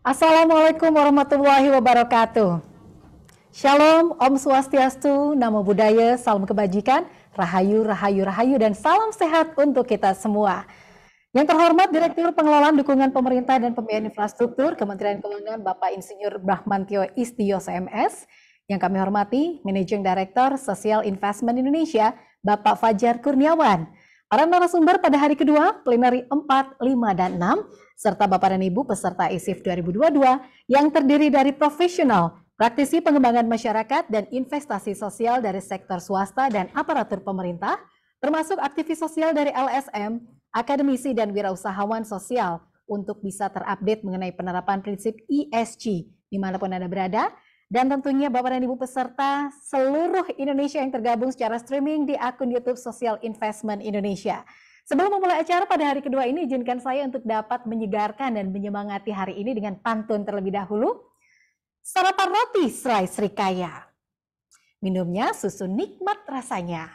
Assalamualaikum warahmatullahi wabarakatuh. Shalom, Om Swastiastu, Namo Buddhaya, salam kebajikan, rahayu, rahayu, rahayu, dan salam sehat untuk kita semua. Yang terhormat Direktur Pengelolaan Dukungan Pemerintah dan Pembiayaan Infrastruktur Kementerian Keuangan Bapak Insinyur Brahmantio Istioso MS. Yang kami hormati Managing Director Social Investment Indonesia Bapak Fajar Kurniawan. Para narasumber pada hari kedua, plenary 4, 5, dan 6, serta Bapak dan Ibu peserta ISIF 2022 yang terdiri dari profesional, praktisi pengembangan masyarakat dan investasi sosial dari sektor swasta dan aparatur pemerintah, termasuk aktivis sosial dari LSM, akademisi dan wirausahawan sosial untuk bisa terupdate mengenai penerapan prinsip ESG dimanapun Anda berada, dan tentunya Bapak dan Ibu peserta seluruh Indonesia yang tergabung secara streaming di akun YouTube Social Investment Indonesia. Sebelum memulai acara pada hari kedua ini, izinkan saya untuk dapat menyegarkan dan menyemangati hari ini dengan pantun terlebih dahulu. Sarapan roti serai Srikaya, minumnya susu nikmat rasanya.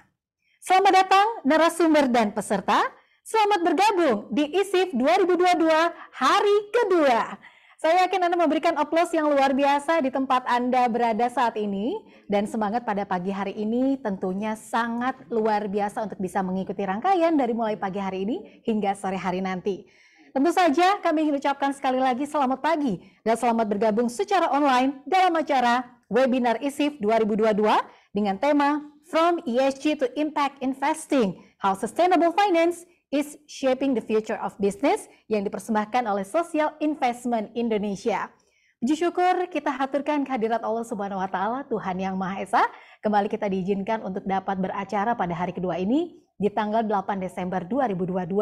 Selamat datang narasumber dan peserta, selamat bergabung di ISIF 2022 hari kedua. Saya yakin Anda memberikan aplaus yang luar biasa di tempat Anda berada saat ini, dan semangat pada pagi hari ini tentunya sangat luar biasa untuk bisa mengikuti rangkaian dari mulai pagi hari ini hingga sore hari nanti. Tentu saja kami ingin ucapkan sekali lagi selamat pagi dan selamat bergabung secara online dalam acara webinar ISIF 2022 dengan tema From ESG to Impact Investing, How Sustainable Finance is Shaping the Future of Business yang dipersembahkan oleh Social Investment Indonesia. Puji syukur kita haturkan kehadirat Allah Subhanahu wa Ta'ala, Tuhan Yang Maha Esa. Kembali kita diizinkan untuk dapat beracara pada hari kedua ini di tanggal 8 Desember 2022.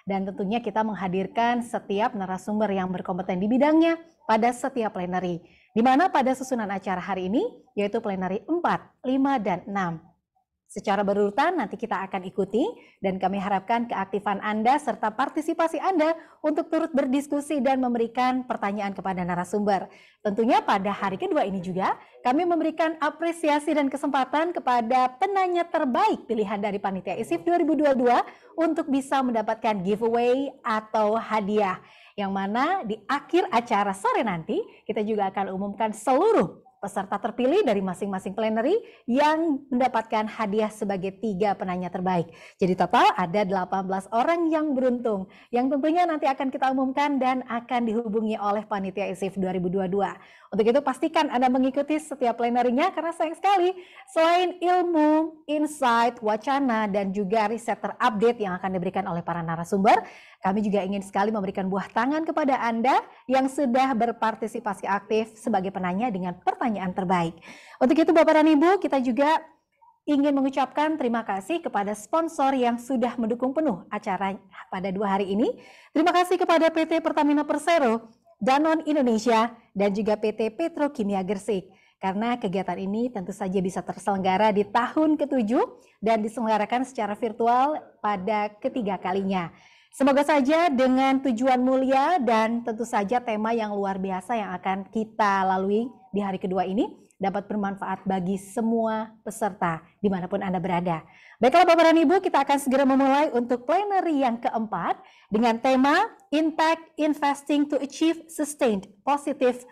Dan tentunya kita menghadirkan setiap narasumber yang berkompeten di bidangnya pada setiap plenary. Di mana pada susunan acara hari ini yaitu plenary 4, 5, dan 6. Secara berurutan nanti kita akan ikuti dan kami harapkan keaktifan Anda serta partisipasi Anda untuk turut berdiskusi dan memberikan pertanyaan kepada narasumber. Tentunya pada hari kedua ini juga kami memberikan apresiasi dan kesempatan kepada penanya terbaik pilihan dari Panitia ISIF 2022 untuk bisa mendapatkan giveaway atau hadiah. Yang mana di akhir acara sore nanti kita juga akan umumkan seluruh peserta terpilih dari masing-masing plenary yang mendapatkan hadiah sebagai 3 penanya terbaik. Jadi total ada 18 orang yang beruntung, yang tentunya nanti akan kita umumkan dan akan dihubungi oleh Panitia ISIF 2022. Untuk itu pastikan Anda mengikuti setiap plenary-nya karena sayang sekali selain ilmu, insight, wacana, dan juga riset terupdate yang akan diberikan oleh para narasumber, kami juga ingin sekali memberikan buah tangan kepada Anda yang sudah berpartisipasi aktif sebagai penanya dengan pertanyaan terbaik. Untuk itu Bapak dan Ibu, kita juga ingin mengucapkan terima kasih kepada sponsor yang sudah mendukung penuh acara pada 2 hari ini. Terima kasih kepada PT Pertamina Persero, Danone Indonesia, dan juga PT Petrokimia Gresik. Karena kegiatan ini tentu saja bisa terselenggara di tahun ke-7 dan diselenggarakan secara virtual pada ketiga kalinya. Semoga saja dengan tujuan mulia dan tentu saja tema yang luar biasa yang akan kita lalui di hari kedua ini dapat bermanfaat bagi semua peserta dimanapun Anda berada. Baiklah Bapak dan Ibu, kita akan segera memulai untuk plenary yang keempat dengan tema Impact Investing to Achieve Sustained Positive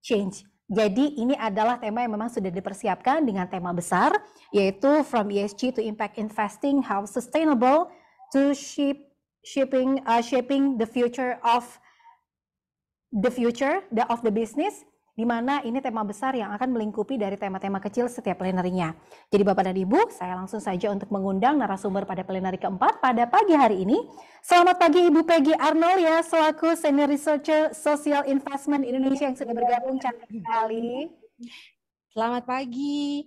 Change. Jadi ini adalah tema yang memang sudah dipersiapkan dengan tema besar, yaitu From ESG to Impact Investing, How Sustainable to Shaping the Future of the Business, di mana ini tema besar yang akan melingkupi dari tema-tema kecil setiap plenary-nya. Jadi Bapak dan Ibu, saya langsung saja untuk mengundang narasumber pada plenary keempat pada pagi hari ini. Selamat pagi Ibu Peggy Arnold ya, selaku Senior Researcher Social Investment Indonesia yang sudah bergabung, cantik sekali. Selamat pagi.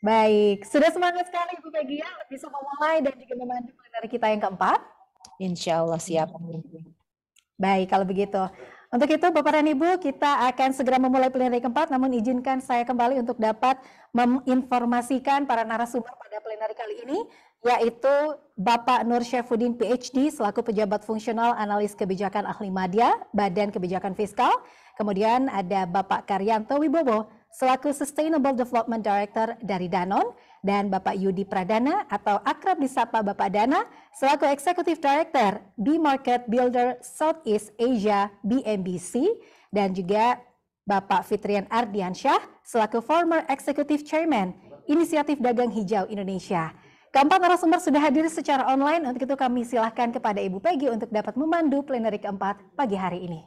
Baik, sudah semangat sekali Ibu Peggy ya, bisa memulai dan juga memandu plenary kita yang keempat. Insya Allah siap. Baik, kalau begitu. Untuk itu Bapak dan Ibu, kita akan segera memulai plenary keempat, namun izinkan saya kembali untuk dapat menginformasikan para narasumber pada plenary kali ini, yaitu Bapak Nur Syafuddin PhD selaku pejabat fungsional analis kebijakan ahli media, Badan Kebijakan Fiskal. Kemudian ada Bapak Karyanto Wibowo selaku Sustainable Development Director dari Danone, dan Bapak Yudi Pradana atau akrab disapa Bapak Dana selaku Executive Director B Market Builder Southeast Asia BMBC, dan juga Bapak Fitrian Ardiansyah selaku former Executive Chairman Inisiatif Dagang Hijau Indonesia. Keempat narasumber sudah hadir secara online. Untuk itu kami silahkan kepada Ibu Peggy untuk dapat memandu plenary keempat pagi hari ini.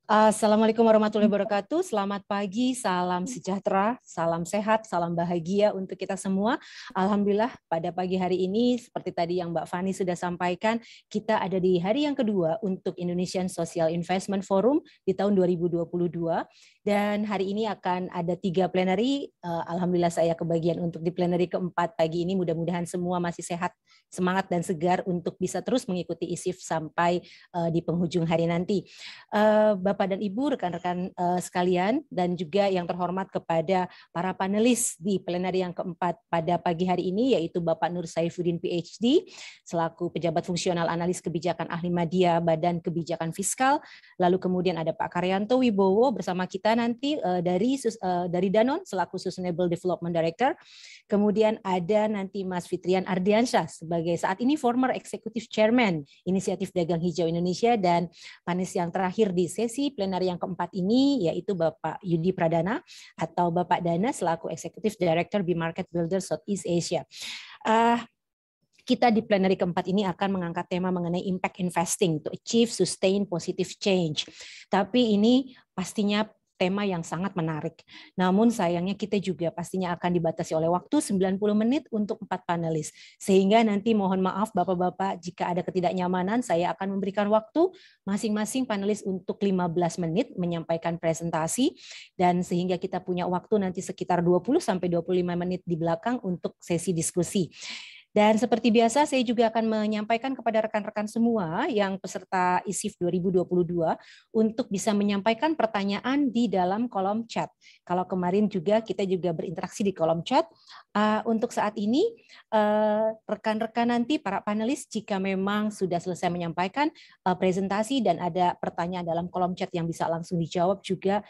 Assalamualaikum warahmatullahi wabarakatuh. Selamat pagi, salam sejahtera, salam sehat, salam bahagia untuk kita semua. Alhamdulillah pada pagi hari ini seperti tadi yang Mbak Fani sudah sampaikan, kita ada di hari yang kedua untuk Indonesian Social Investment Forum di tahun 2022. Dan hari ini akan ada 3 plenary. Alhamdulillah saya kebagian untuk di plenary keempat pagi ini. Mudah-mudahan semua masih sehat, semangat dan segar untuk bisa terus mengikuti ISIF sampai di penghujung hari nanti. Bapak dan Ibu, rekan-rekan sekalian, dan juga yang terhormat kepada para panelis di plenary yang keempat pada pagi hari ini, yaitu Bapak Nur Saifuddin PhD, selaku pejabat fungsional analis kebijakan ahli media Badan Kebijakan Fiskal. Lalu kemudian ada Pak Karyanto Wibowo bersama kita nanti dari Danone selaku Sustainable Development Director. Kemudian ada nanti Mas Fitrian Ardiansyah sebagai saat ini former Executive Chairman Inisiatif Dagang Hijau Indonesia, dan panelis yang terakhir di sesi plenary yang keempat ini yaitu Bapak Yudi Pradana atau Bapak Dana selaku Executive Director B Market Builder Southeast Asia. Kita di plenary keempat ini akan mengangkat tema mengenai impact investing to achieve sustained positive change. Tapi ini pastinya tema yang sangat menarik. Namun sayangnya kita juga pastinya akan dibatasi oleh waktu 90 menit untuk 4 panelis. Sehingga nanti mohon maaf Bapak-Bapak jika ada ketidaknyamanan, saya akan memberikan waktu masing-masing panelis untuk 15 menit menyampaikan presentasi, dan sehingga kita punya waktu nanti sekitar 20 sampai 25 menit di belakang untuk sesi diskusi. Dan seperti biasa saya juga akan menyampaikan kepada rekan-rekan semua yang peserta ISIF 2022 untuk bisa menyampaikan pertanyaan di dalam kolom chat. Kalau kemarin juga kita juga berinteraksi di kolom chat. Untuk saat ini rekan-rekan nanti para panelis jika memang sudah selesai menyampaikan presentasi dan ada pertanyaan dalam kolom chat yang bisa langsung dijawab juga.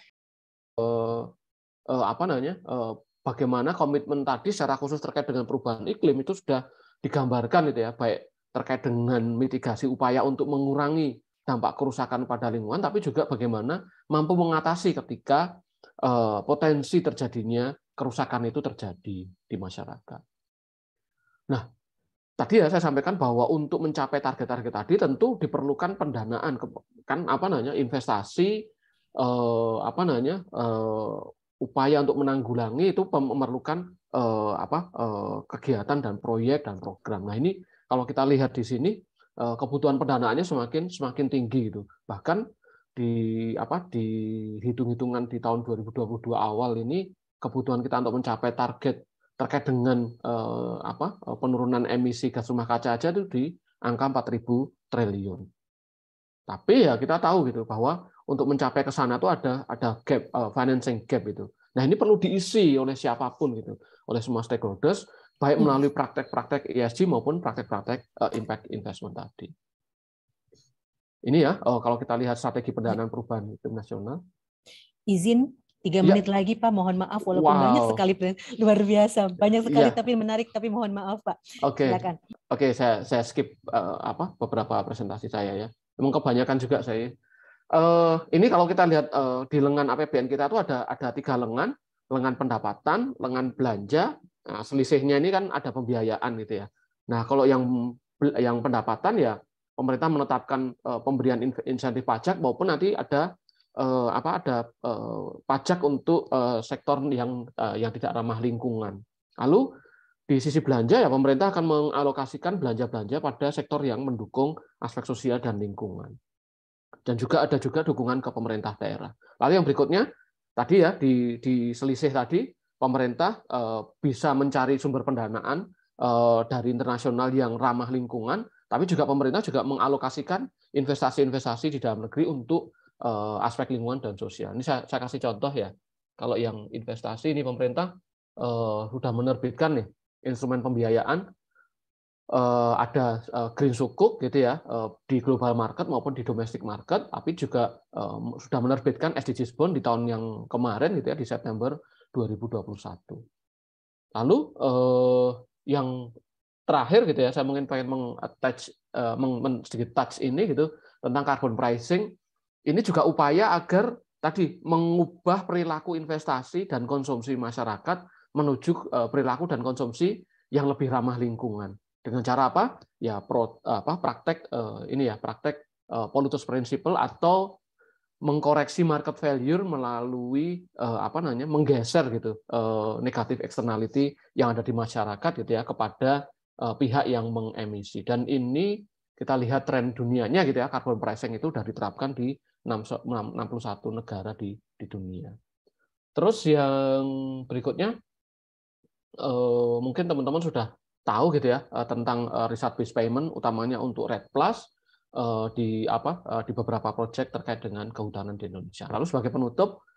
Bagaimana komitmen tadi secara khusus terkait dengan perubahan iklim itu sudah digambarkan itu ya, baik terkait dengan mitigasi upaya untuk mengurangi dampak kerusakan pada lingkungan, tapi juga bagaimana mampu mengatasi ketika potensi terjadinya kerusakan itu terjadi di masyarakat. Nah, tadi ya saya sampaikan bahwa untuk mencapai target-target tadi tentu diperlukan pendanaan, investasi, upaya untuk menanggulangi itu memerlukan kegiatan dan proyek dan program. Nah ini kalau kita lihat di sini kebutuhan pendanaannya semakin tinggi gitu. Bahkan di hitung-hitungan di tahun 2022 awal ini kebutuhan kita untuk mencapai target terkait dengan penurunan emisi gas rumah kaca aja itu di angka 4.000 triliun. Tapi ya kita tahu gitu bahwa untuk mencapai ke sana itu ada gap, financing gap itu. Nah ini perlu diisi oleh siapapun gitu, oleh semua stakeholders, baik melalui praktek-praktek ESG maupun praktek-praktek impact investment tadi. Ini ya kalau kita lihat strategi pendanaan perubahan iklim nasional. Izin 3 menit lagi Pak, mohon maaf walaupun banyak sekali, luar biasa, banyak sekali tapi menarik, tapi mohon maaf Pak. Silakan. Oke, saya skip beberapa presentasi saya ya. Memang kebanyakan juga saya. Ini kalau kita lihat di lengan APBN kita itu ada 3 lengan pendapatan, lengan belanja. Nah, selisihnya ini kan ada pembiayaan gitu ya. Nah, kalau yang pendapatan ya pemerintah menetapkan pemberian insentif pajak maupun nanti ada pajak untuk sektor yang tidak ramah lingkungan. Lalu di sisi belanja ya pemerintah akan mengalokasikan belanja-belanja pada sektor yang mendukung aspek sosial dan lingkungan. Dan juga ada dukungan ke pemerintah daerah. Lalu yang berikutnya tadi ya di selisih tadi pemerintah bisa mencari sumber pendanaan dari internasional yang ramah lingkungan, tapi juga pemerintah juga mengalokasikan investasi-investasi di dalam negeri untuk aspek lingkungan dan sosial. Ini saya kasih contoh ya. Kalau yang investasi ini pemerintah sudah menerbitkan nih instrumen pembiayaan, ada green sukuk gitu ya di global market maupun di domestic market, tapi juga sudah menerbitkan SDGs bond di tahun yang kemarin gitu ya, di September 2021. Lalu yang terakhir gitu ya, saya mungkin pengen meng-attach sedikit touch ini gitu tentang carbon pricing. Ini juga upaya agar tadi mengubah perilaku investasi dan konsumsi masyarakat menuju perilaku dan konsumsi yang lebih ramah lingkungan. Dengan cara apa? Ya praktek pollutus principle atau mengkoreksi market value melalui menggeser gitu negatif externality yang ada di masyarakat gitu ya kepada pihak yang mengemisi. Dan ini kita lihat tren dunianya gitu ya, carbon pricing itu sudah diterapkan di 61 negara di dunia. Terus yang berikutnya mungkin teman-teman sudah tahu gitu ya tentang research based payment utamanya untuk REDD+ di beberapa proyek terkait dengan kehutanan di Indonesia. Lalu sebagai penutup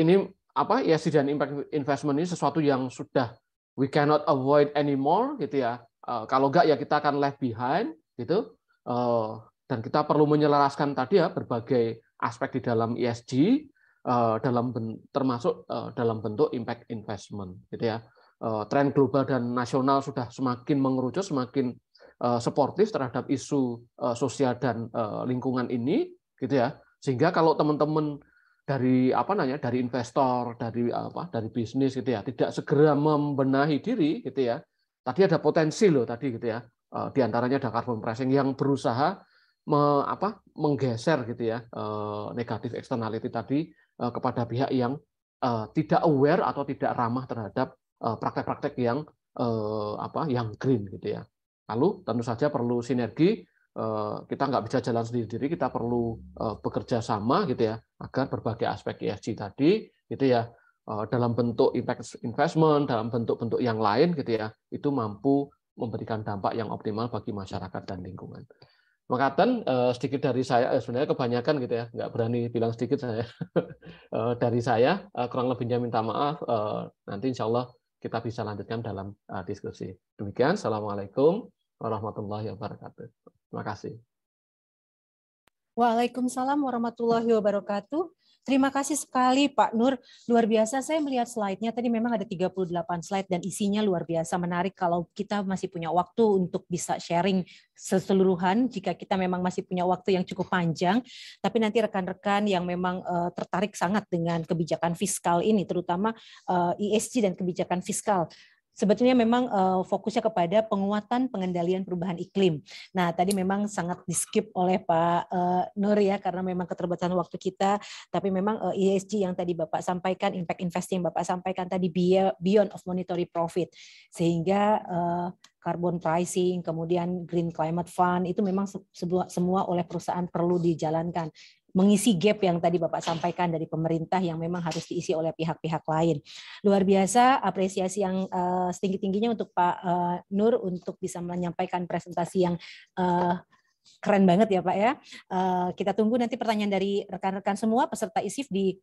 ini ESG dan impact investment ini sesuatu yang sudah we cannot avoid anymore gitu ya. Kalau enggak ya kita akan left behind gitu. Dan kita perlu menyelaraskan tadi ya berbagai aspek di dalam ESG termasuk dalam bentuk impact investment gitu ya. Tren global dan nasional sudah semakin mengerucut, semakin suportif terhadap isu sosial dan lingkungan ini gitu ya. Sehingga kalau teman-teman dari investor, dari bisnis gitu ya, tidak segera membenahi diri gitu ya. Tadi ada potensi loh tadi gitu ya. Di antaranya ada carbon pricing yang berusaha menggeser gitu ya negatif externality tadi kepada pihak yang tidak aware atau tidak ramah terhadap praktek-praktek yang green gitu ya. Lalu tentu saja perlu sinergi. Kita nggak bisa jalan sendiri-sendiri, kita perlu bekerja sama gitu ya agar berbagai aspek ESG tadi gitu ya dalam bentuk impact investment, dalam bentuk-bentuk yang lain gitu ya, itu mampu memberikan dampak yang optimal bagi masyarakat dan lingkungan. Makaten sedikit dari saya, sebenarnya kebanyakan gitu ya, nggak berani bilang sedikit saya. Dari saya kurang lebihnya minta maaf. Nanti insya Allah kita bisa lanjutkan dalam diskusi. Demikian, Assalamualaikum warahmatullahi wabarakatuh. Terima kasih. Waalaikumsalam warahmatullahi wabarakatuh. Terima kasih sekali Pak Nur. Luar biasa, saya melihat slide-nya tadi memang ada 38 slide dan isinya luar biasa menarik kalau kita masih punya waktu untuk bisa sharing keseluruhan jika kita memang masih punya waktu yang cukup panjang. Tapi nanti rekan-rekan yang memang tertarik sangat dengan kebijakan fiskal ini, terutama ESG dan kebijakan fiskal, sebetulnya memang fokusnya kepada penguatan pengendalian perubahan iklim. Nah, tadi memang sangat di-skip oleh Pak Nur ya, karena memang keterbatasan waktu kita, tapi memang ESG yang tadi Bapak sampaikan, impact investing yang Bapak sampaikan tadi beyond of monetary profit, sehingga carbon pricing, kemudian green climate fund, itu memang semua oleh perusahaan perlu dijalankan. Mengisi gap yang tadi Bapak sampaikan dari pemerintah yang memang harus diisi oleh pihak-pihak lain. Luar biasa, apresiasi yang setinggi-tingginya untuk Pak Nur untuk bisa menyampaikan presentasi yang keren banget ya Pak ya. Kita tunggu nanti pertanyaan dari rekan-rekan semua peserta ISIF di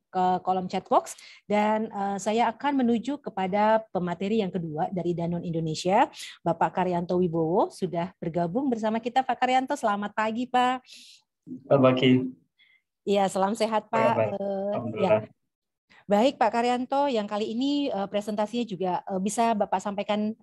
kolom chat box, dan saya akan menuju kepada pemateri yang kedua dari Danone Indonesia. Bapak Karyanto Wibowo sudah bergabung bersama kita. Pak Karyanto, selamat pagi Pak. Selamat pagi. Iya, salam sehat Pak. Ya. Baik Pak Karyanto, yang kali ini presentasinya juga bisa Bapak sampaikan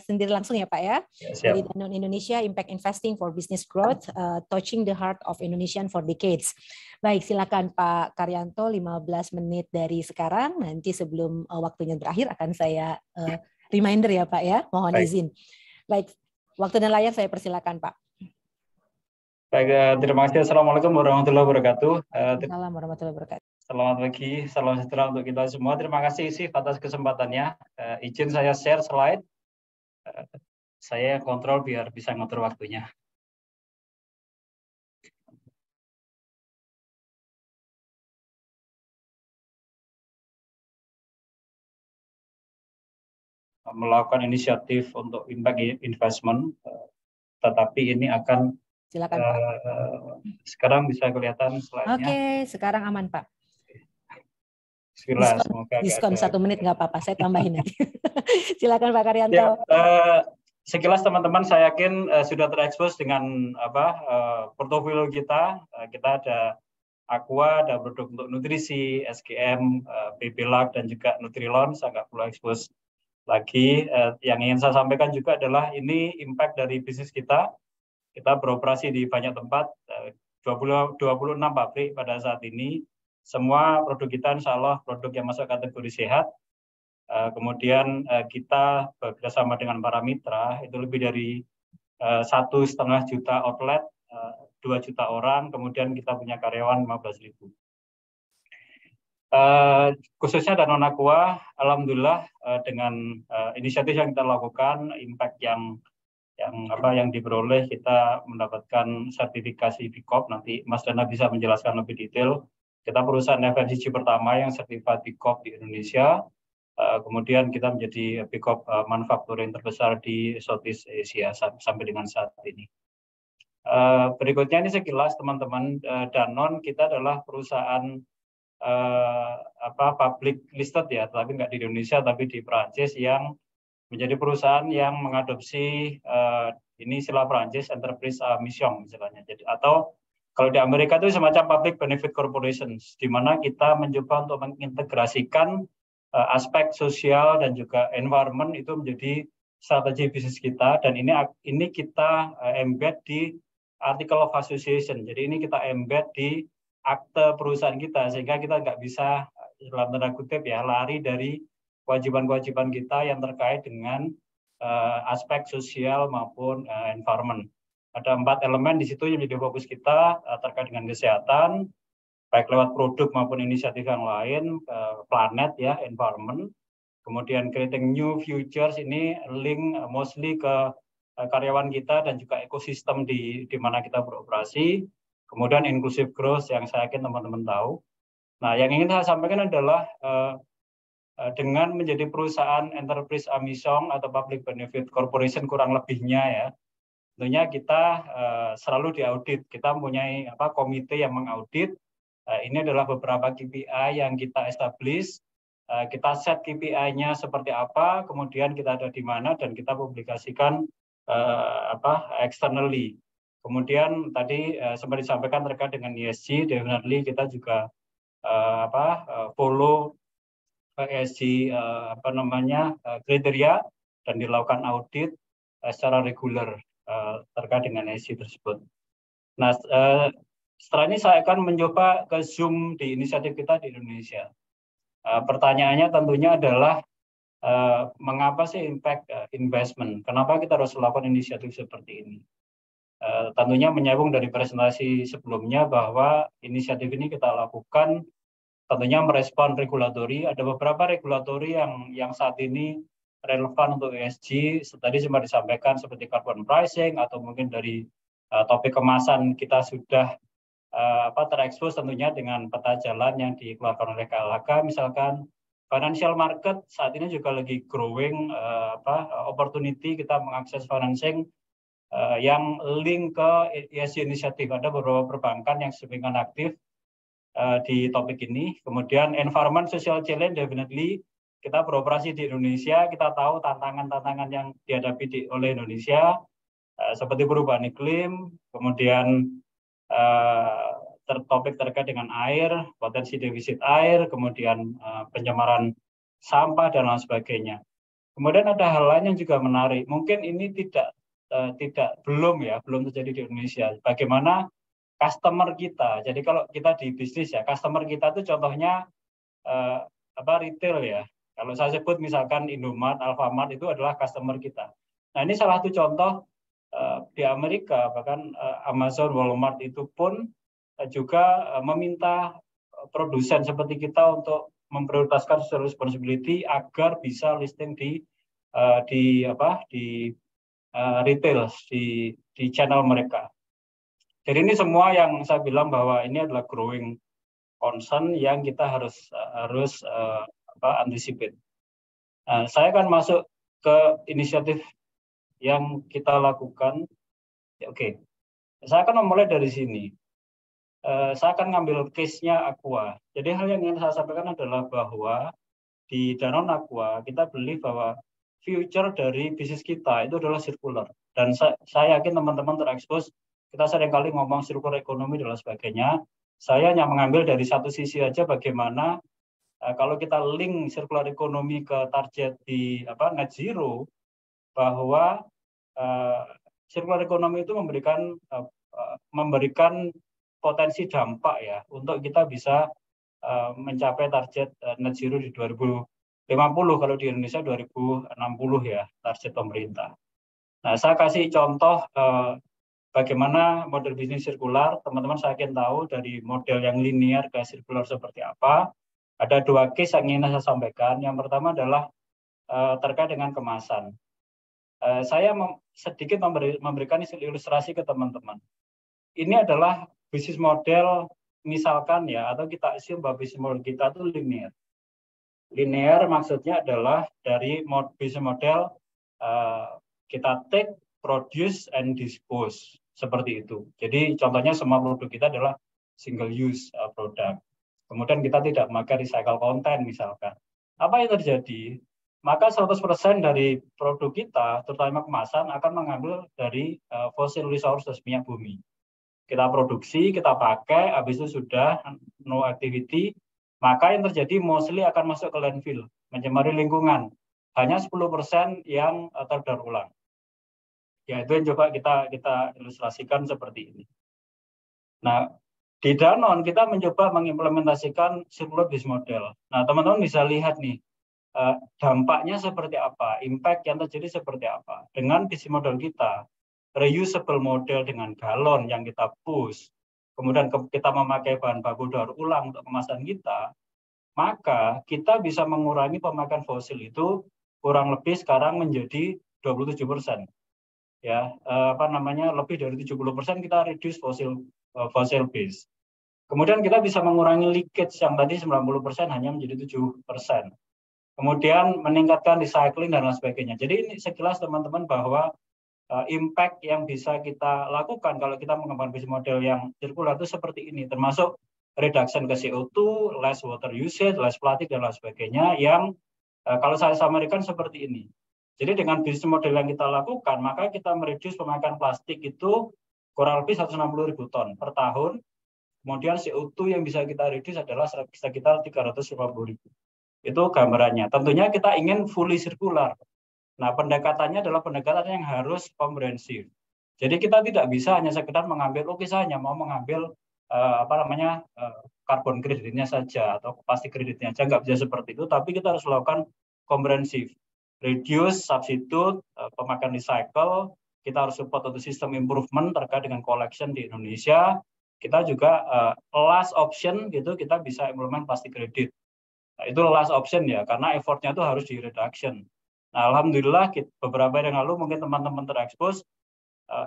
sendiri langsung ya Pak ya. Dari Danone Indonesia, Impact Investing for Business Growth, Touching the Heart of Indonesian for Decades. Baik, silakan Pak Karyanto, 15 menit dari sekarang, nanti sebelum waktunya berakhir akan saya reminder ya Pak ya, mohon izin. Baik, waktu dan layar saya persilakan Pak. Baik, terima kasih. Assalamualaikum warahmatullahi wabarakatuh. Assalamualaikum warahmatullahi wabarakatuh. Selamat pagi, salam sejahtera untuk kita semua. Terima kasih ISIF atas kesempatannya. Izin saya share slide. Saya kontrol biar bisa ngatur waktunya. Melakukan inisiatif untuk impact investment, tetapi ini akan silakan Pak. Sekarang bisa kelihatan slide-nya. Oke, sekarang aman Pak. Bismillah, diskon 1 menit nggak apa-apa, saya tambahin nanti. Silakan Pak Karyanto. Ya, sekilas teman-teman saya yakin sudah terekspos dengan portofolio kita. Kita ada Aqua, ada produk untuk nutrisi, SGM, BB Lab, dan juga Nutrilon. Saya nggak perlu ekspos lagi. Yang ingin saya sampaikan juga adalah ini impact dari bisnis kita. Kita beroperasi di banyak tempat, 26 pabrik pada saat ini. Semua produk kita insya Allah produk yang masuk kategori sehat. Kemudian kita bekerjasama dengan para mitra, itu lebih dari 1,5 juta outlet, 2 juta orang, kemudian kita punya karyawan 15.000. Khususnya Danone Aqua, alhamdulillah dengan inisiatif yang kita lakukan, impact yang diperoleh, kita mendapatkan sertifikasi B Corp. Nanti Mas Dana bisa menjelaskan lebih detail. Kita perusahaan FMCG pertama yang sertifikat B Corp di Indonesia. Kemudian kita menjadi B Corp manufacturing terbesar di Southeast Asia sampai dengan saat ini. Berikutnya ini sekilas teman-teman, Danone kita adalah perusahaan public listed ya, tapi nggak di Indonesia tapi di Prancis, yang menjadi perusahaan yang mengadopsi ini istilah Prancis enterprise mission misalnya. Jadi atau kalau di Amerika itu semacam public benefit corporations, di mana kita mencoba untuk mengintegrasikan aspek sosial dan juga environment itu menjadi strategi bisnis kita, dan ini kita embed di article of association. Jadi ini kita embed di akte perusahaan kita, sehingga kita nggak bisa dalam tanda kutip ya lari dari kewajiban-kewajiban kita yang terkait dengan aspek sosial maupun environment. Ada 4 elemen di situ yang menjadi fokus kita terkait dengan kesehatan, baik lewat produk maupun inisiatif yang lain, planet ya, environment. Kemudian creating new futures, ini link mostly ke karyawan kita dan juga ekosistem di mana kita beroperasi. Kemudian inclusive growth yang saya yakin teman-teman tahu. Nah, yang ingin saya sampaikan adalah dengan menjadi perusahaan enterprise mission atau public benefit corporation kurang lebihnya ya, tentunya kita selalu diaudit. Kita mempunyai komite yang mengaudit. Ini adalah beberapa KPI yang kita establish. Kita set KPI-nya seperti apa, kemudian kita ada di mana, dan kita publikasikan externally. Kemudian tadi sempat disampaikan terkait dengan ESG, definitely kita juga follow ESG kriteria dan dilakukan audit secara reguler terkait dengan ESG tersebut. Nah, setelah ini saya akan mencoba ke zoom di inisiatif kita di Indonesia. Pertanyaannya tentunya adalah mengapa sih impact investment? Kenapa kita harus melakukan inisiatif seperti ini? Tentunya menyambung dari presentasi sebelumnya bahwa inisiatif ini kita lakukan tentunya merespon regulatori. Ada beberapa regulatori yang saat ini relevan untuk ESG. Tadi sempat disampaikan seperti carbon pricing, atau mungkin dari topik kemasan kita sudah terekspos tentunya dengan peta jalan yang dikeluarkan oleh KLHK. Misalkan financial market saat ini juga lagi growing opportunity kita mengakses financing yang link ke ESG inisiatif. Ada beberapa perbankan yang sedemikian aktif di topik ini. Kemudian environment social challenge, definitely kita beroperasi di Indonesia, kita tahu tantangan-tantangan yang dihadapi oleh Indonesia seperti perubahan iklim, kemudian topik terkait dengan air, potensi defisit air, kemudian pencemaran sampah dan lain sebagainya. Kemudian ada hal lain yang juga menarik. Mungkin ini belum terjadi di Indonesia. Bagaimana customer kita? Jadi kalau kita di bisnis ya, customer kita itu contohnya retail ya. Kalau saya sebut misalkan Indomaret, Alfamart itu adalah customer kita. Nah, ini salah satu contoh di Amerika, bahkan Amazon, Walmart itu pun juga meminta produsen seperti kita untuk memprioritaskan social responsibility agar bisa listing di retail, di channel mereka. Jadi ini semua yang saya bilang bahwa ini adalah growing concern yang kita harus anticipate. Saya akan masuk ke inisiatif yang kita lakukan. Oke. Saya akan memulai dari sini. Saya akan ngambil case-nya Aqua. Jadi hal yang ingin saya sampaikan adalah bahwa di Danone Aqua kita believe bahwa future dari bisnis kita itu adalah circular. Dan saya yakin teman-teman terekspos, kita seringkali ngomong circular ekonomi dan lain sebagainya. Saya hanya mengambil dari satu sisi aja bagaimana kalau kita link circular economy ke target di net zero, bahwa circular economy itu memberikan potensi dampak ya untuk kita bisa mencapai target net zero di 2050, kalau di Indonesia 2060 ya target pemerintah. Nah, saya kasih contoh bagaimana model bisnis sirkular. Teman-teman saya yakin tahu dari model yang linear ke sirkular seperti apa. Ada 2 case yang ingin saya sampaikan. Yang pertama adalah terkait dengan kemasan. Saya sedikit memberikan ilustrasi ke teman-teman. Ini adalah bisnis model, misalkan ya, atau kita assume bahwa bisnis model kita itu linear. Linear maksudnya adalah dari bisnis model kita take, produce, and dispose. Seperti itu. Jadi contohnya semua produk kita adalah single use product. Kemudian kita tidak memakai recycle content misalkan. Apa yang terjadi? Maka 100% dari produk kita, terutama kemasan, akan mengambil dari fossil resources, minyak bumi. Kita produksi, kita pakai, habis itu sudah no activity, maka yang terjadi mostly akan masuk ke landfill, mencemari lingkungan. Hanya 10% yang terdaur ulang. Ya, itu yang coba kita ilustrasikan seperti ini. Nah, di Danone kita mencoba mengimplementasikan circular business model. Nah, teman-teman bisa lihat nih, dampaknya seperti apa, impact yang terjadi seperti apa. Dengan business model kita, reusable model dengan galon yang kita push, kemudian kita memakai bahan baku daur ulang untuk kemasan kita, maka kita bisa mengurangi pemakaian fosil itu kurang lebih sekarang menjadi 27%. Ya, lebih dari 70% kita reduce fossil base. Kemudian kita bisa mengurangi leakage yang tadi 90% hanya menjadi 7%. Kemudian meningkatkan recycling dan lain sebagainya. Jadi ini sekilas teman-teman bahwa impact yang bisa kita lakukan kalau kita mengembangkan bisnis model yang sirkular itu seperti ini, termasuk reduction ke CO2, less water usage, less plastik dan lain sebagainya, yang kalau saya samarkan seperti ini. Jadi dengan bisnis model yang kita lakukan, maka kita mereduce pemakaian plastik itu kurang lebih 160.000 ton per tahun. Kemudian CO2 yang bisa kita reduce adalah sekitar 350.000. Itu gambarannya. Tentunya kita ingin fully circular. Nah, pendekatannya adalah pendekatan yang harus komprehensif. Jadi kita tidak bisa hanya sekedar mengambil, oke saya hanya mau mengambil karbon kreditnya saja atau plastik kreditnya saja, nggak bisa seperti itu. Tapi kita harus melakukan komprehensif. Reduce, substitute, pemakaian recycle, kita harus support untuk sistem improvement terkait dengan collection di Indonesia. Kita juga last option gitu, kita bisa implement plastik kredit. Nah, itu last option ya, karena effortnya itu harus di reduction. Nah, alhamdulillah beberapa hari yang lalu mungkin teman-teman terekspos,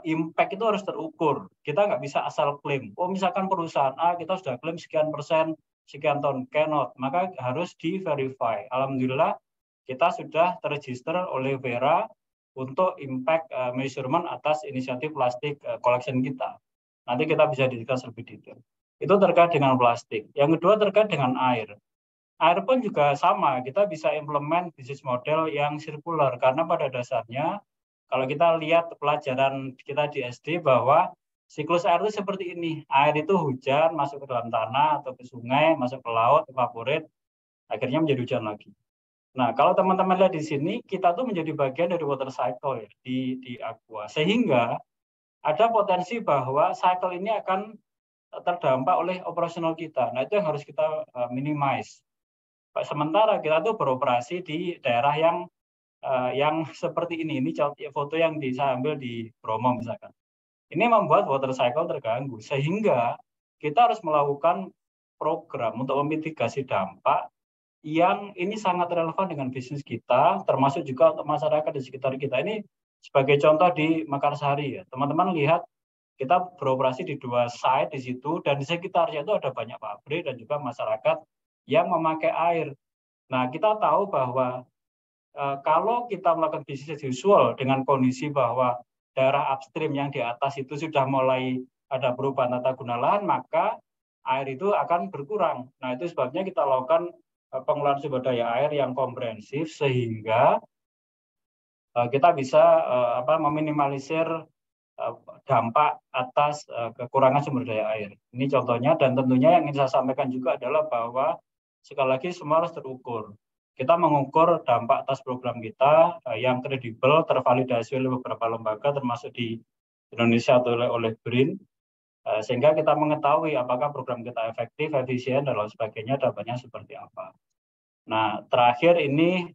impact itu harus terukur. Kita nggak bisa asal klaim. Oh, misalkan perusahaan A kita sudah klaim sekian persen, sekian ton, cannot. Maka harus di-verify. Alhamdulillah kita sudah terregister oleh Vera untuk impact measurement atas inisiatif plastik collection kita. Nanti kita bisa discuss lebih detail. Itu terkait dengan plastik. Yang kedua terkait dengan air. Air pun juga sama, kita bisa implement bisnis model yang sirkular, karena pada dasarnya kalau kita lihat pelajaran kita di SD bahwa siklus air itu seperti ini. Air itu hujan, masuk ke dalam tanah atau ke sungai, masuk ke laut, evaporate, akhirnya menjadi hujan lagi. Nah, kalau teman-teman lihat di sini, kita tuh menjadi bagian dari water cycle ya, di Aqua. Sehingga ada potensi bahwa cycle ini akan terdampak oleh operasional kita. Nah, itu yang harus kita minimize. Sementara kita tuh beroperasi di daerah yang seperti ini. Ini foto yang saya ambil di Bromo misalkan. Ini membuat water cycle terganggu. Sehingga kita harus melakukan program untuk memitigasi dampak yang ini sangat relevan dengan bisnis kita, termasuk juga untuk masyarakat di sekitar kita. Ini sebagai contoh di Mekarsari ya. Teman-teman lihat kita beroperasi di 2 site di situ, dan di sekitarnya itu ada banyak pabrik dan juga masyarakat yang memakai air. Nah, kita tahu bahwa kalau kita melakukan bisnis as usual dengan kondisi bahwa daerah upstream yang di atas itu sudah mulai ada perubahan tata guna lahan, maka air itu akan berkurang. Nah, itu sebabnya kita lakukan pengelolaan sumber daya air yang komprehensif sehingga kita bisa meminimalisir dampak atas kekurangan sumber daya air. Ini contohnya, dan tentunya yang ingin saya sampaikan juga adalah bahwa sekali lagi semua harus terukur. Kita mengukur dampak atas program kita yang kredibel, tervalidasi oleh beberapa lembaga termasuk di Indonesia atau oleh BRIN, sehingga kita mengetahui apakah program kita efektif, efisien, dan lain sebagainya, dampaknya seperti apa. Nah, terakhir ini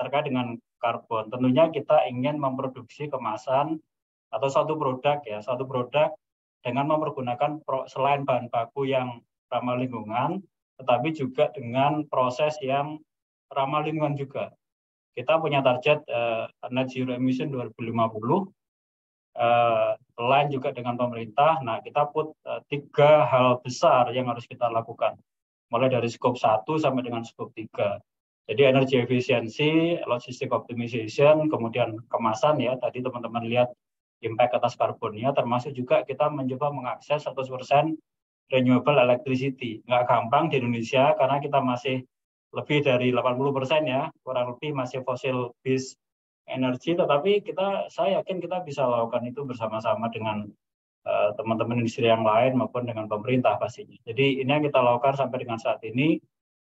terkait dengan karbon. Tentunya kita ingin memproduksi kemasan atau satu produk dengan mempergunakan selain bahan baku yang ramah lingkungan, tetapi juga dengan proses yang ramah lingkungan juga. Kita punya target net zero emission 2050, lain juga dengan pemerintah. Nah, kita put 3 hal besar yang harus kita lakukan, mulai dari skop 1 sampai dengan skop 3. Jadi energi efisiensi, logistic optimization, kemudian kemasan ya, tadi teman-teman lihat impact atas karbonnya, termasuk juga kita mencoba mengakses 100% renewable electricity. Nggak gampang di Indonesia karena kita masih lebih dari 80% ya, kurang lebih masih fossil based energi, tetapi saya yakin kita bisa lakukan itu bersama-sama dengan teman-teman industri yang lain maupun dengan pemerintah pastinya. Jadi ini yang kita lakukan sampai dengan saat ini.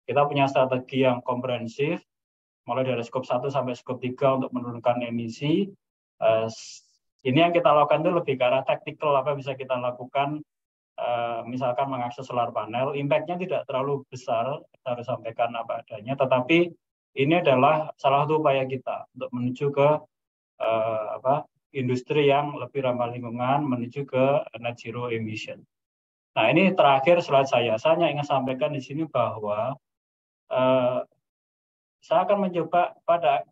Kita punya strategi yang komprehensif, mulai dari skop 1 sampai skop 3 untuk menurunkan emisi. Ini yang kita lakukan itu lebih ke arah taktikal, apa bisa kita lakukan, misalkan mengakses solar panel, impact-nya tidak terlalu besar, kita harus sampaikan apa adanya, tetapi ini adalah salah satu upaya kita untuk menuju ke industri yang lebih ramah lingkungan, menuju ke net zero emission. Nah, ini terakhir slide saya hanya ingin sampaikan di sini bahwa saya akan mencoba pada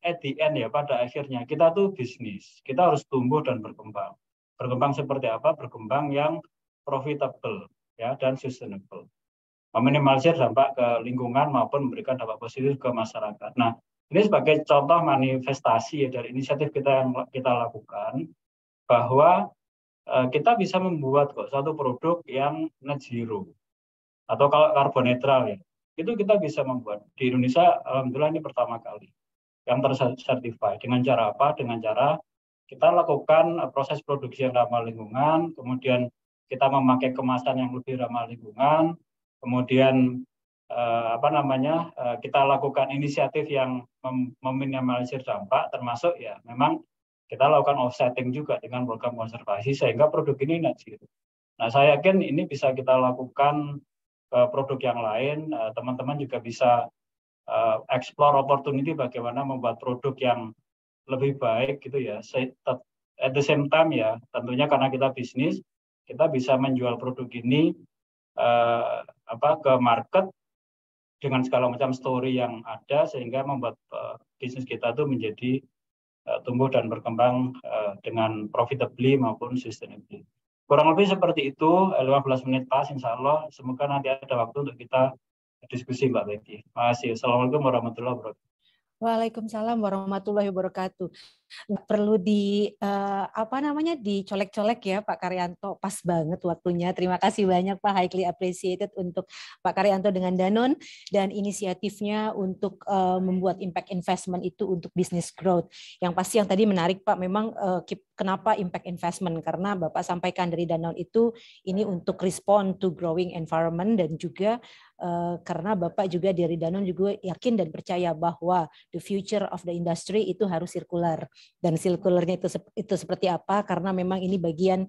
at the end ya, pada akhirnya kita tuh bisnis, kita harus tumbuh dan berkembang. Berkembang seperti apa? Berkembang yang profitable ya dan sustainable. Meminimalisir dampak ke lingkungan maupun memberikan dampak positif ke masyarakat. Nah, ini sebagai contoh manifestasi ya, dari inisiatif kita yang kita lakukan, bahwa kita bisa membuat kok satu produk yang net zero atau kalau karbon netral ya, itu kita bisa membuat. Di Indonesia alhamdulillah ini pertama kali yang tersertified. Dengan cara apa? Dengan cara kita lakukan proses produksi yang ramah lingkungan, kemudian kita memakai kemasan yang lebih ramah lingkungan, kemudian kita lakukan inisiatif yang meminimalisir dampak, termasuk ya memang kita lakukan offsetting juga dengan program konservasi sehingga produk ini net zero. Nah, saya yakin ini bisa kita lakukan ke produk yang lain. Teman-teman juga bisa explore opportunity bagaimana membuat produk yang lebih baik gitu ya. At the same time ya, tentunya karena kita bisnis, kita bisa menjual produk ini ke market dengan segala macam story yang ada sehingga membuat bisnis kita tuh menjadi tumbuh dan berkembang dengan profitably maupun sustainably. Kurang lebih seperti itu, 15 menit pas insya Allah. Semoga nanti ada waktu untuk kita diskusi Mbak Becky. Terima kasih. Assalamualaikum warahmatullahi wabarakatuh. Waalaikumsalam warahmatullahi wabarakatuh. Nggak perlu dicolek-colek ya Pak Karyanto, pas banget waktunya. Terima kasih banyak Pak, highly appreciated untuk Pak Karyanto dengan Danone dan inisiatifnya untuk membuat impact investment itu untuk business growth. Yang pasti yang tadi menarik Pak, memang kenapa impact investment, karena Bapak sampaikan dari Danone itu ini untuk respond to growing environment, dan juga karena Bapak juga dari Danone juga yakin dan percaya bahwa the future of the industry itu harus sirkular. Dan sirkularnya itu seperti apa? Karena memang ini bagian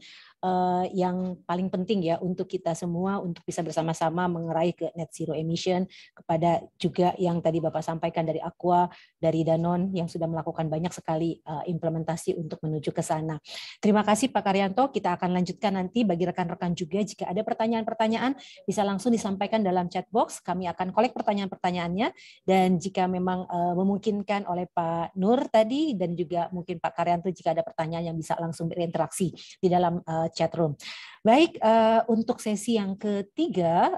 yang paling penting ya untuk kita semua untuk bisa bersama-sama mengerai ke net zero emission, kepada juga yang tadi Bapak sampaikan dari Aqua, dari Danone yang sudah melakukan banyak sekali implementasi untuk menuju ke sana. Terima kasih Pak Karyanto. Kita akan lanjutkan nanti bagi rekan-rekan juga, jika ada pertanyaan-pertanyaan bisa langsung disampaikan dalam chat box. Kami akan kolek pertanyaan-pertanyaannya, dan jika memang memungkinkan oleh Pak Nur tadi dan juga mungkin Pak Karyanto, jika ada pertanyaan yang bisa langsung berinteraksi di dalam chat room. Baik, untuk sesi yang ketiga,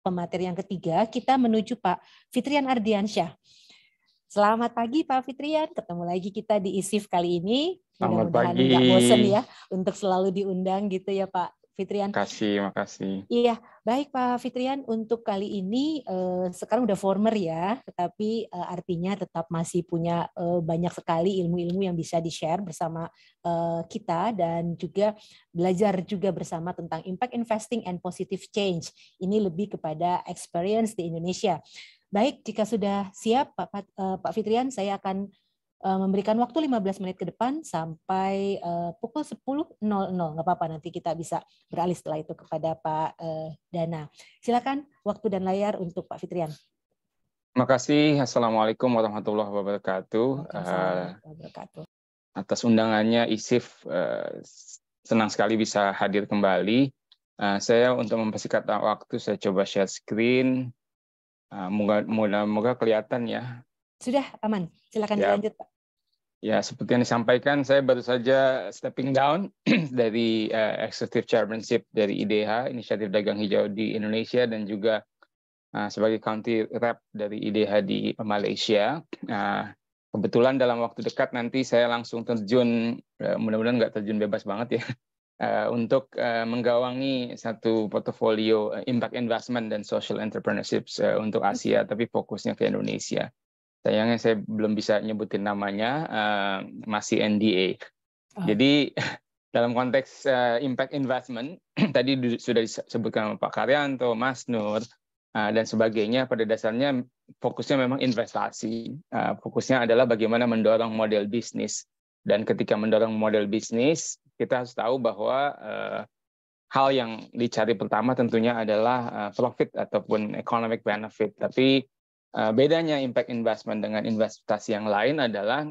pemateri yang ketiga, kita menuju Pak Fitrian Ardiansyah. Selamat pagi Pak Fitrian, ketemu lagi kita di ISIF kali ini. Mudah-mudahan nggak bosen ya untuk selalu diundang gitu ya Pak Fitrian. Makasih. Iya, baik Pak Fitrian, untuk kali ini sekarang udah former ya, tetapi artinya tetap masih punya banyak sekali ilmu-ilmu yang bisa di-share bersama kita dan juga belajar juga bersama tentang impact investing and positive change. Ini lebih kepada experience di Indonesia. Baik, jika sudah siap Pak Fitrian, saya akan memberikan waktu 15 menit ke depan sampai pukul 10.00. Nggak apa-apa, nanti kita bisa beralih setelah itu kepada Pak Dana. Silakan waktu dan layar untuk Pak Fitrian. Makasih. Assalamualaikum warahmatullahi wabarakatuh. Atas undangannya ISIF, senang sekali bisa hadir kembali. Saya untuk mempersingkat waktu, saya coba share screen. Moga kelihatan ya. Sudah aman, silakan dilanjut Pak. Ya, seperti yang disampaikan, saya baru saja stepping down dari Executive Chairmanship dari IDH, Inisiatif Dagang Hijau di Indonesia, dan juga sebagai County Rep dari IDH di Malaysia. Kebetulan dalam waktu dekat nanti saya langsung terjun, mudah-mudahan nggak terjun bebas banget ya, untuk menggawangi satu portofolio impact investment dan social entrepreneurship untuk Asia, tapi fokusnya ke Indonesia. Sayangnya saya belum bisa nyebutin namanya, masih NDA. Jadi dalam konteks impact investment, tadi sudah disebutkan Pak Karyanto, Mas Nur, dan sebagainya, pada dasarnya fokusnya memang investasi. Fokusnya adalah bagaimana mendorong model bisnis. Dan ketika mendorong model bisnis, kita harus tahu bahwa hal yang dicari pertama tentunya adalah profit ataupun economic benefit. Tapi bedanya impact investment dengan investasi yang lain adalah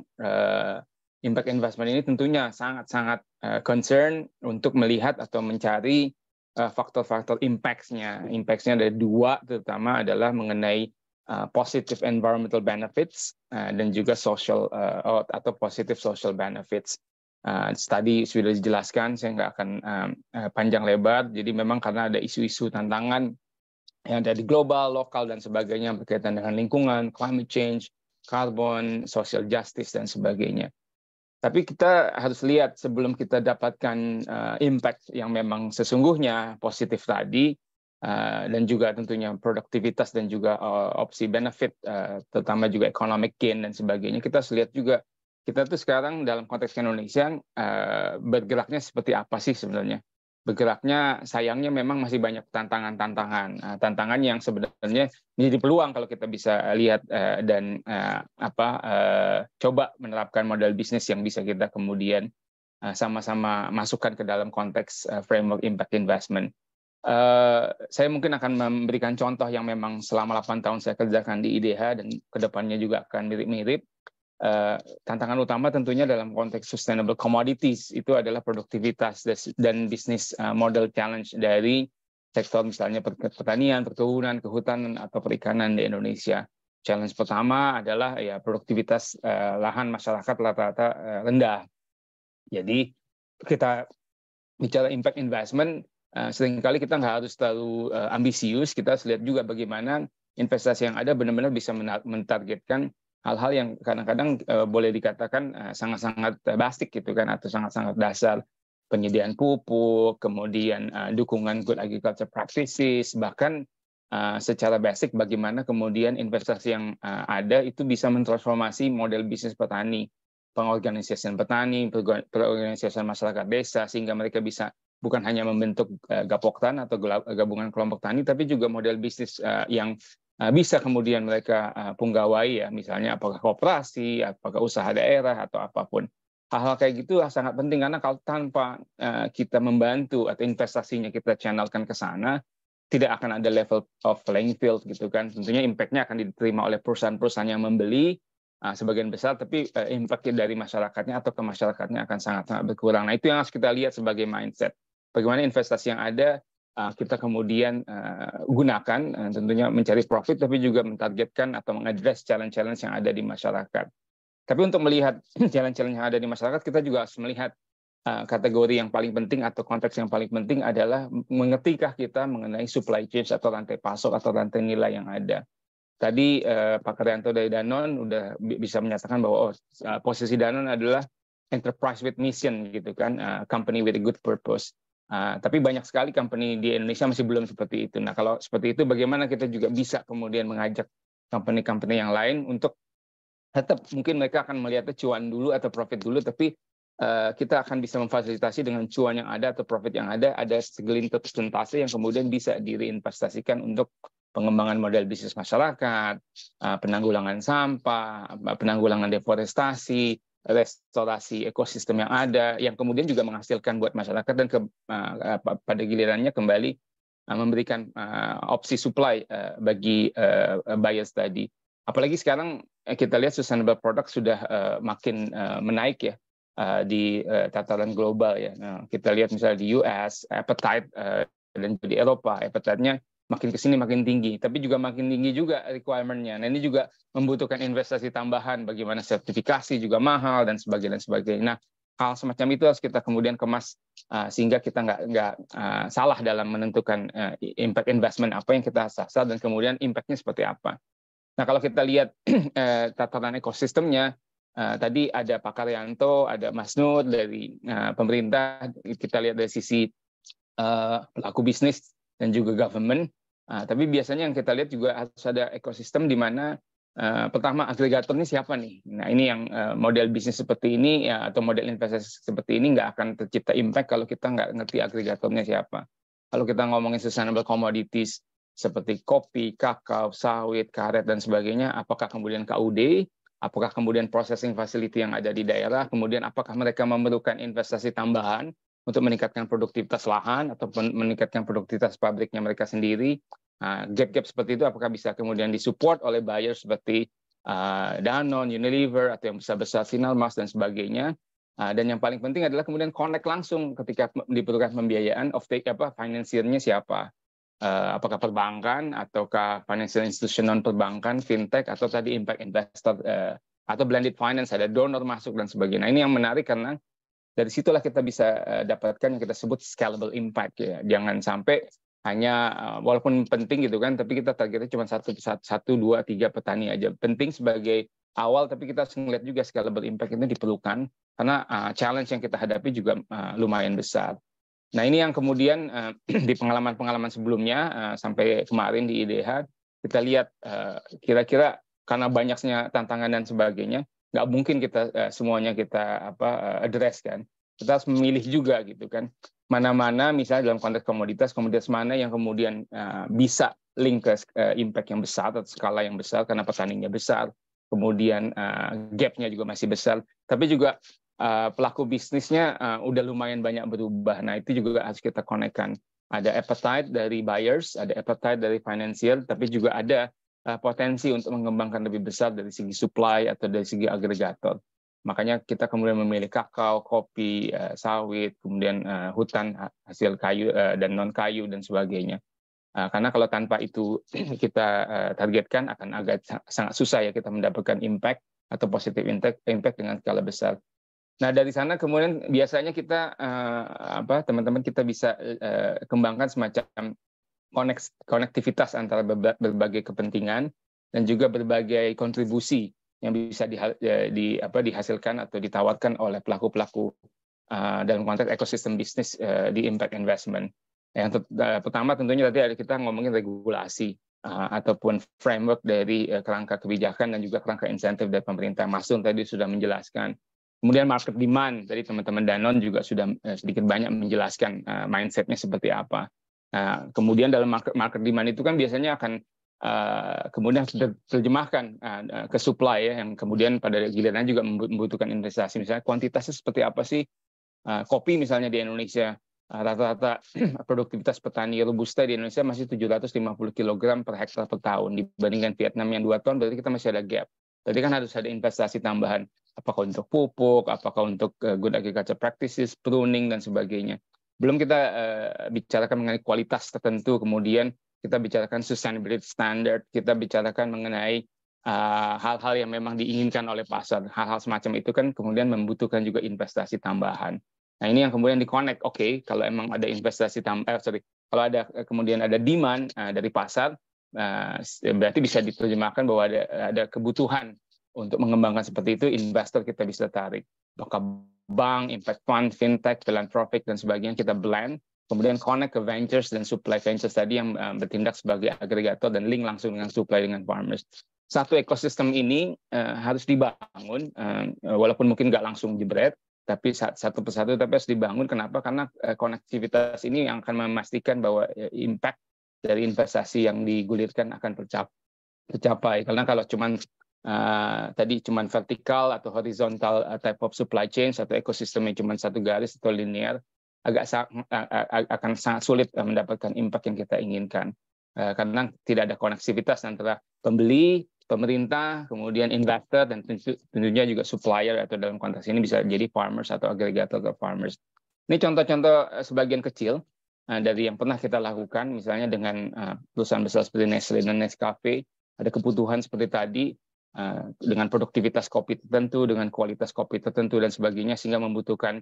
impact investment ini tentunya sangat-sangat concern untuk melihat atau mencari faktor-faktor impact-nya. Impact-nya ada dua, terutama adalah mengenai positive environmental benefits dan juga social atau positive social benefits. Tadi sudah dijelaskan, saya nggak akan panjang lebar. Jadi memang karena ada isu-isu tantangan yang ada di global, lokal, dan sebagainya berkaitan dengan lingkungan, climate change, carbon, social justice, dan sebagainya. Tapi kita harus lihat sebelum kita dapatkan impact yang memang sesungguhnya positif tadi, dan juga tentunya produktivitas dan juga opsi benefit, terutama juga economic gain dan sebagainya, kita harus lihat juga kita tuh sekarang dalam konteks Indonesia bergeraknya seperti apa sih sebenarnya. Bergeraknya sayangnya memang masih banyak tantangan yang sebenarnya menjadi peluang kalau kita bisa lihat dan coba menerapkan model bisnis yang bisa kita kemudian sama-sama masukkan ke dalam konteks framework impact investment. Saya mungkin akan memberikan contoh yang memang selama 8 tahun saya kerjakan di IDH dan kedepannya juga akan mirip-mirip. Tantangan utama tentunya dalam konteks sustainable commodities itu adalah produktivitas dan bisnis model challenge dari sektor misalnya pertanian, perkebunan, kehutanan, atau perikanan di Indonesia. Challenge pertama adalah ya produktivitas lahan masyarakat rata-rata rendah. Jadi kita bicara impact investment, seringkali kita nggak harus terlalu ambisius, kita harus lihat juga bagaimana investasi yang ada benar-benar bisa mentargetkan hal-hal yang kadang-kadang boleh dikatakan sangat-sangat basic gitu kan, atau sangat-sangat dasar, penyediaan pupuk, kemudian dukungan good agriculture practices, bahkan secara basic bagaimana kemudian investasi yang ada itu bisa mentransformasi model bisnis petani, pengorganisasian petani, pengorganisasian masyarakat desa, sehingga mereka bisa bukan hanya membentuk gapoktan atau gabungan kelompok tani, tapi juga model bisnis yang bisa kemudian mereka punggawai ya, misalnya apakah koperasi, apakah usaha daerah, atau apapun. Hal-hal kayak gitu sangat penting, karena kalau tanpa kita membantu atau investasinya kita channelkan ke sana, tidak akan ada level of playing field gitu kan. Tentunya impact-nya akan diterima oleh perusahaan-perusahaan yang membeli sebagian besar, tapi impact dari masyarakatnya atau ke masyarakatnya akan sangat-sangat berkurang. Nah, itu yang harus kita lihat sebagai mindset. Bagaimana investasi yang ada kita kemudian gunakan, tentunya mencari profit, tapi juga mentargetkan atau mengadres challenge-challenge yang ada di masyarakat. Tapi untuk melihat challenge-challenge yang ada di masyarakat, kita juga harus melihat kategori yang paling penting atau konteks yang paling penting adalah mengertikah kita mengenai supply chain atau rantai pasok atau rantai nilai yang ada. Tadi Pak Karyanto dari Danone udah bisa menyatakan bahwa posisi Danone adalah enterprise with mission gitu kan, company with a good purpose. Tapi banyak sekali company di Indonesia masih belum seperti itu. Nah, kalau seperti itu, bagaimana kita juga bisa kemudian mengajak company-company yang lain untuk tetap mungkin mereka akan melihatnya cuan dulu atau profit dulu, tapi kita akan bisa memfasilitasi dengan cuan yang ada atau profit yang ada segelintir persentase yang kemudian bisa direinvestasikan untuk pengembangan model bisnis masyarakat, penanggulangan sampah, penanggulangan deforestasi, restorasi ekosistem yang ada, yang kemudian juga menghasilkan buat masyarakat dan pada gilirannya kembali memberikan opsi supply bagi buyers tadi. Apalagi sekarang kita lihat sustainable product sudah makin menaik ya di tataran global ya. Nah, kita lihat misalnya di US, appetite dan di Eropa, appetite-nya makin kesini makin tinggi, tapi juga makin tinggi juga requirement-nya. Nah, ini juga membutuhkan investasi tambahan, bagaimana sertifikasi juga mahal dan sebagainya. Nah, hal semacam itu harus kita kemudian kemas sehingga kita nggak salah dalam menentukan impact investment apa yang kita sasar dan kemudian impact-nya seperti apa. Nah, kalau kita lihat tataran ekosistemnya, tadi ada Pak Karyanto, ada Mas Nur dari pemerintah, kita lihat dari sisi pelaku bisnis dan juga government. Tapi biasanya yang kita lihat juga harus ada ekosistem di mana pertama agregator ini siapa nih? Nah, ini yang model bisnis seperti ini ya, atau model investasi seperti ini nggak akan tercipta impact kalau kita nggak ngerti agregatornya siapa. Kalau kita ngomongin sustainable commodities seperti kopi, kakao, sawit, karet dan sebagainya, apakah kemudian KUD, apakah kemudian processing facility yang ada di daerah, kemudian apakah mereka memerlukan investasi tambahan untuk meningkatkan produktivitas lahan atau meningkatkan produktivitas pabriknya mereka sendiri. Gap-gap seperti itu apakah bisa kemudian disupport oleh buyer seperti Danone, Unilever, atau yang besar-besar Sinarmas dan sebagainya. Dan yang paling penting adalah kemudian connect langsung ketika diperlukan pembiayaan, financiernya siapa. Apakah perbankan, ataukah financial institution non-perbankan, fintech, atau tadi impact investor, atau blended finance, ada donor masuk dan sebagainya. Nah, ini yang menarik karena dari situlah kita bisa dapatkan yang kita sebut scalable impact ya. Jangan sampai hanya walaupun penting gitu kan, tapi kita targetnya cuma 1, 2, 3 petani aja. Penting sebagai awal, tapi kita harus melihat juga scalable impact itu diperlukan karena challenge yang kita hadapi juga lumayan besar. Nah, ini yang kemudian di pengalaman-pengalaman sebelumnya sampai kemarin di IDH kita lihat kira-kira karena banyaknya tantangan dan sebagainya, nggak mungkin kita semuanya kita address kan. Kita harus memilih juga gitu kan. Mana-mana misalnya dalam konteks komoditas mana yang kemudian bisa link ke impact yang besar atau skala yang besar karena petaninya besar, kemudian gap-nya juga masih besar, tapi juga pelaku bisnisnya udah lumayan banyak berubah. Nah, itu juga harus kita connect-kan. Ada appetite dari buyers, ada appetite dari financial, tapi juga ada potensi untuk mengembangkan lebih besar dari segi supply atau dari segi agregator. Makanya kita kemudian memilih kakao, kopi, sawit, kemudian hutan hasil kayu dan non kayu dan sebagainya. Karena kalau tanpa itu kita targetkan akan agak sangat susah ya kita mendapatkan impact atau positive impact dengan skala besar. Nah, dari sana kemudian biasanya kita teman-teman kita bisa kembangkan semacam konektivitas antara berbagai kepentingan dan juga berbagai kontribusi yang bisa dihasilkan atau ditawarkan oleh pelaku-pelaku dalam konteks ekosistem bisnis di impact investment. Yang pertama tentunya tadi kita ngomongin regulasi ataupun framework dari kerangka kebijakan dan juga kerangka insentif dari pemerintah. Mas Sun tadi sudah menjelaskan. Kemudian market demand, tadi teman-teman Danone juga sudah sedikit banyak menjelaskan mindset-nya seperti apa. Kemudian dalam market demand itu kan biasanya akan kemudian terjemahkan ke supply ya, yang kemudian pada gilirannya juga membutuhkan investasi. Misalnya kuantitasnya seperti apa sih? Kopi misalnya di Indonesia, rata-rata produktivitas petani Robusta di Indonesia masih 750 kg per hektar per tahun. Dibandingkan Vietnam yang 2 ton, berarti kita masih ada gap. Berarti kan harus ada investasi tambahan. Apakah untuk pupuk, apakah untuk good agriculture practices, pruning, dan sebagainya. Belum kita bicarakan mengenai kualitas tertentu, kemudian kita bicarakan sustainability standard, kita bicarakan mengenai hal-hal yang memang diinginkan oleh pasar. Hal-hal semacam itu kan kemudian membutuhkan juga investasi tambahan. Nah, ini yang kemudian di-connect. Oke, kalau emang ada investasi kalau ada kemudian ada demand dari pasar, berarti bisa diterjemahkan bahwa ada kebutuhan untuk mengembangkan seperti itu, investor kita bisa tarik. Apakah bank, impact fund, fintech, philanthropic, dan sebagainya kita blend kemudian connect ke ventures dan supply ventures tadi yang bertindak sebagai agregator dan link langsung dengan supply dengan farmers. Satu ekosistem ini harus dibangun, walaupun mungkin nggak langsung jebret, tapi satu persatu tapi harus dibangun. Kenapa? Karena konektivitas ini yang akan memastikan bahwa impact dari investasi yang digulirkan akan tercapai. Karena kalau tadi cuman vertikal atau horizontal type of supply chain, satu ekosistem yang cuma satu garis atau linear, akan sangat sulit mendapatkan impact yang kita inginkan. Karena tidak ada koneksivitas antara pembeli, pemerintah, kemudian investor, dan tentunya juga supplier, atau dalam konteks ini bisa jadi farmers atau agregator ke farmers. Ini contoh-contoh sebagian kecil dari yang pernah kita lakukan, misalnya dengan perusahaan besar seperti Nestle dan Nescafe, ada kebutuhan seperti tadi, dengan produktivitas kopi tertentu, dengan kualitas kopi tertentu, dan sebagainya, sehingga membutuhkan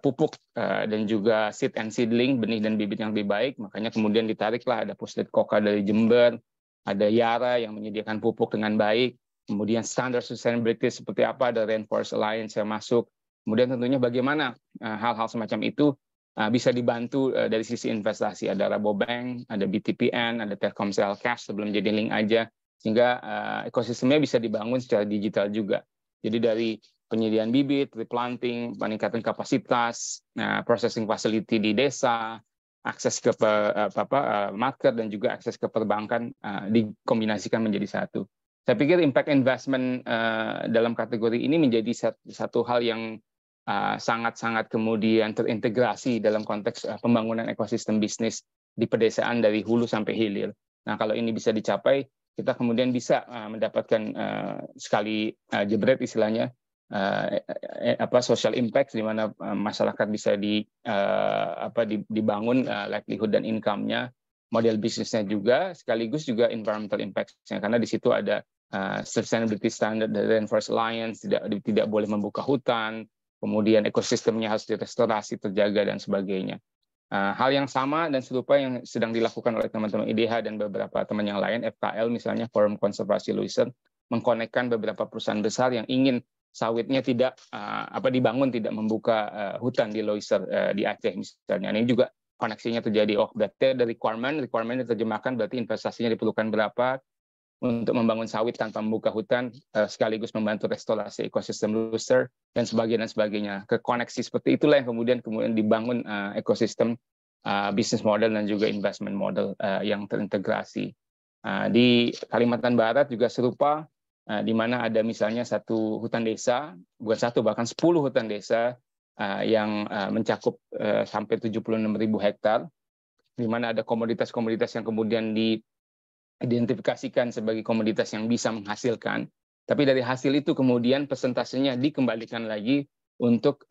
pupuk dan juga seed and seedling, benih dan bibit yang lebih baik. Makanya kemudian ditariklah ada Puslit Coca dari Jember, ada Yara yang menyediakan pupuk dengan baik, kemudian standar sustainability seperti apa, ada Rainforest Alliance yang masuk. Kemudian tentunya bagaimana hal-hal semacam itu bisa dibantu dari sisi investasi. Ada Rabobank, ada BTPN, ada Telkomsel Cash sebelum jadi link aja, sehingga ekosistemnya bisa dibangun secara digital juga. Jadi dari penyediaan bibit, replanting, peningkatan kapasitas, processing facility di desa, akses ke market, dan juga akses ke perbankan dikombinasikan menjadi satu. Saya pikir impact investment dalam kategori ini menjadi satu hal yang sangat-sangat kemudian terintegrasi dalam konteks pembangunan ekosistem bisnis di pedesaan dari hulu sampai hilir. Nah, kalau ini bisa dicapai, kita kemudian bisa mendapatkan sekali jebret istilahnya, social impact, di mana masyarakat bisa dibangun livelihood dan income-nya, model bisnisnya juga, sekaligus juga environmental impact-nya, karena di situ ada sustainability standard dari Rainforest Alliance, tidak boleh membuka hutan, kemudian ekosistemnya harus direstorasi, terjaga, dan sebagainya. Hal yang sama dan serupa yang sedang dilakukan oleh teman-teman IDH dan beberapa teman yang lain, FKL misalnya, Forum Konservasi Leuser, mengkonekkan beberapa perusahaan besar yang ingin sawitnya tidak dibangun, tidak membuka hutan di Leuser di Aceh misalnya. Ini juga koneksinya terjadi. Oh, berarti ada requirement diterjemahkan, berarti investasinya diperlukan berapa untuk membangun sawit tanpa membuka hutan, sekaligus membantu restorasi ekosistem Leuser, dan sebagainya. Kekoneksi seperti itulah yang kemudian dibangun ekosistem bisnis model dan juga investment model yang terintegrasi. Di Kalimantan Barat juga serupa, di mana ada misalnya satu hutan desa, bukan satu, bahkan 10 hutan desa yang mencakup sampai 76.000 hektar, di mana ada komoditas-komoditas yang kemudian diidentifikasikan sebagai komoditas yang bisa menghasilkan. Tapi dari hasil itu kemudian persentasenya dikembalikan lagi untuk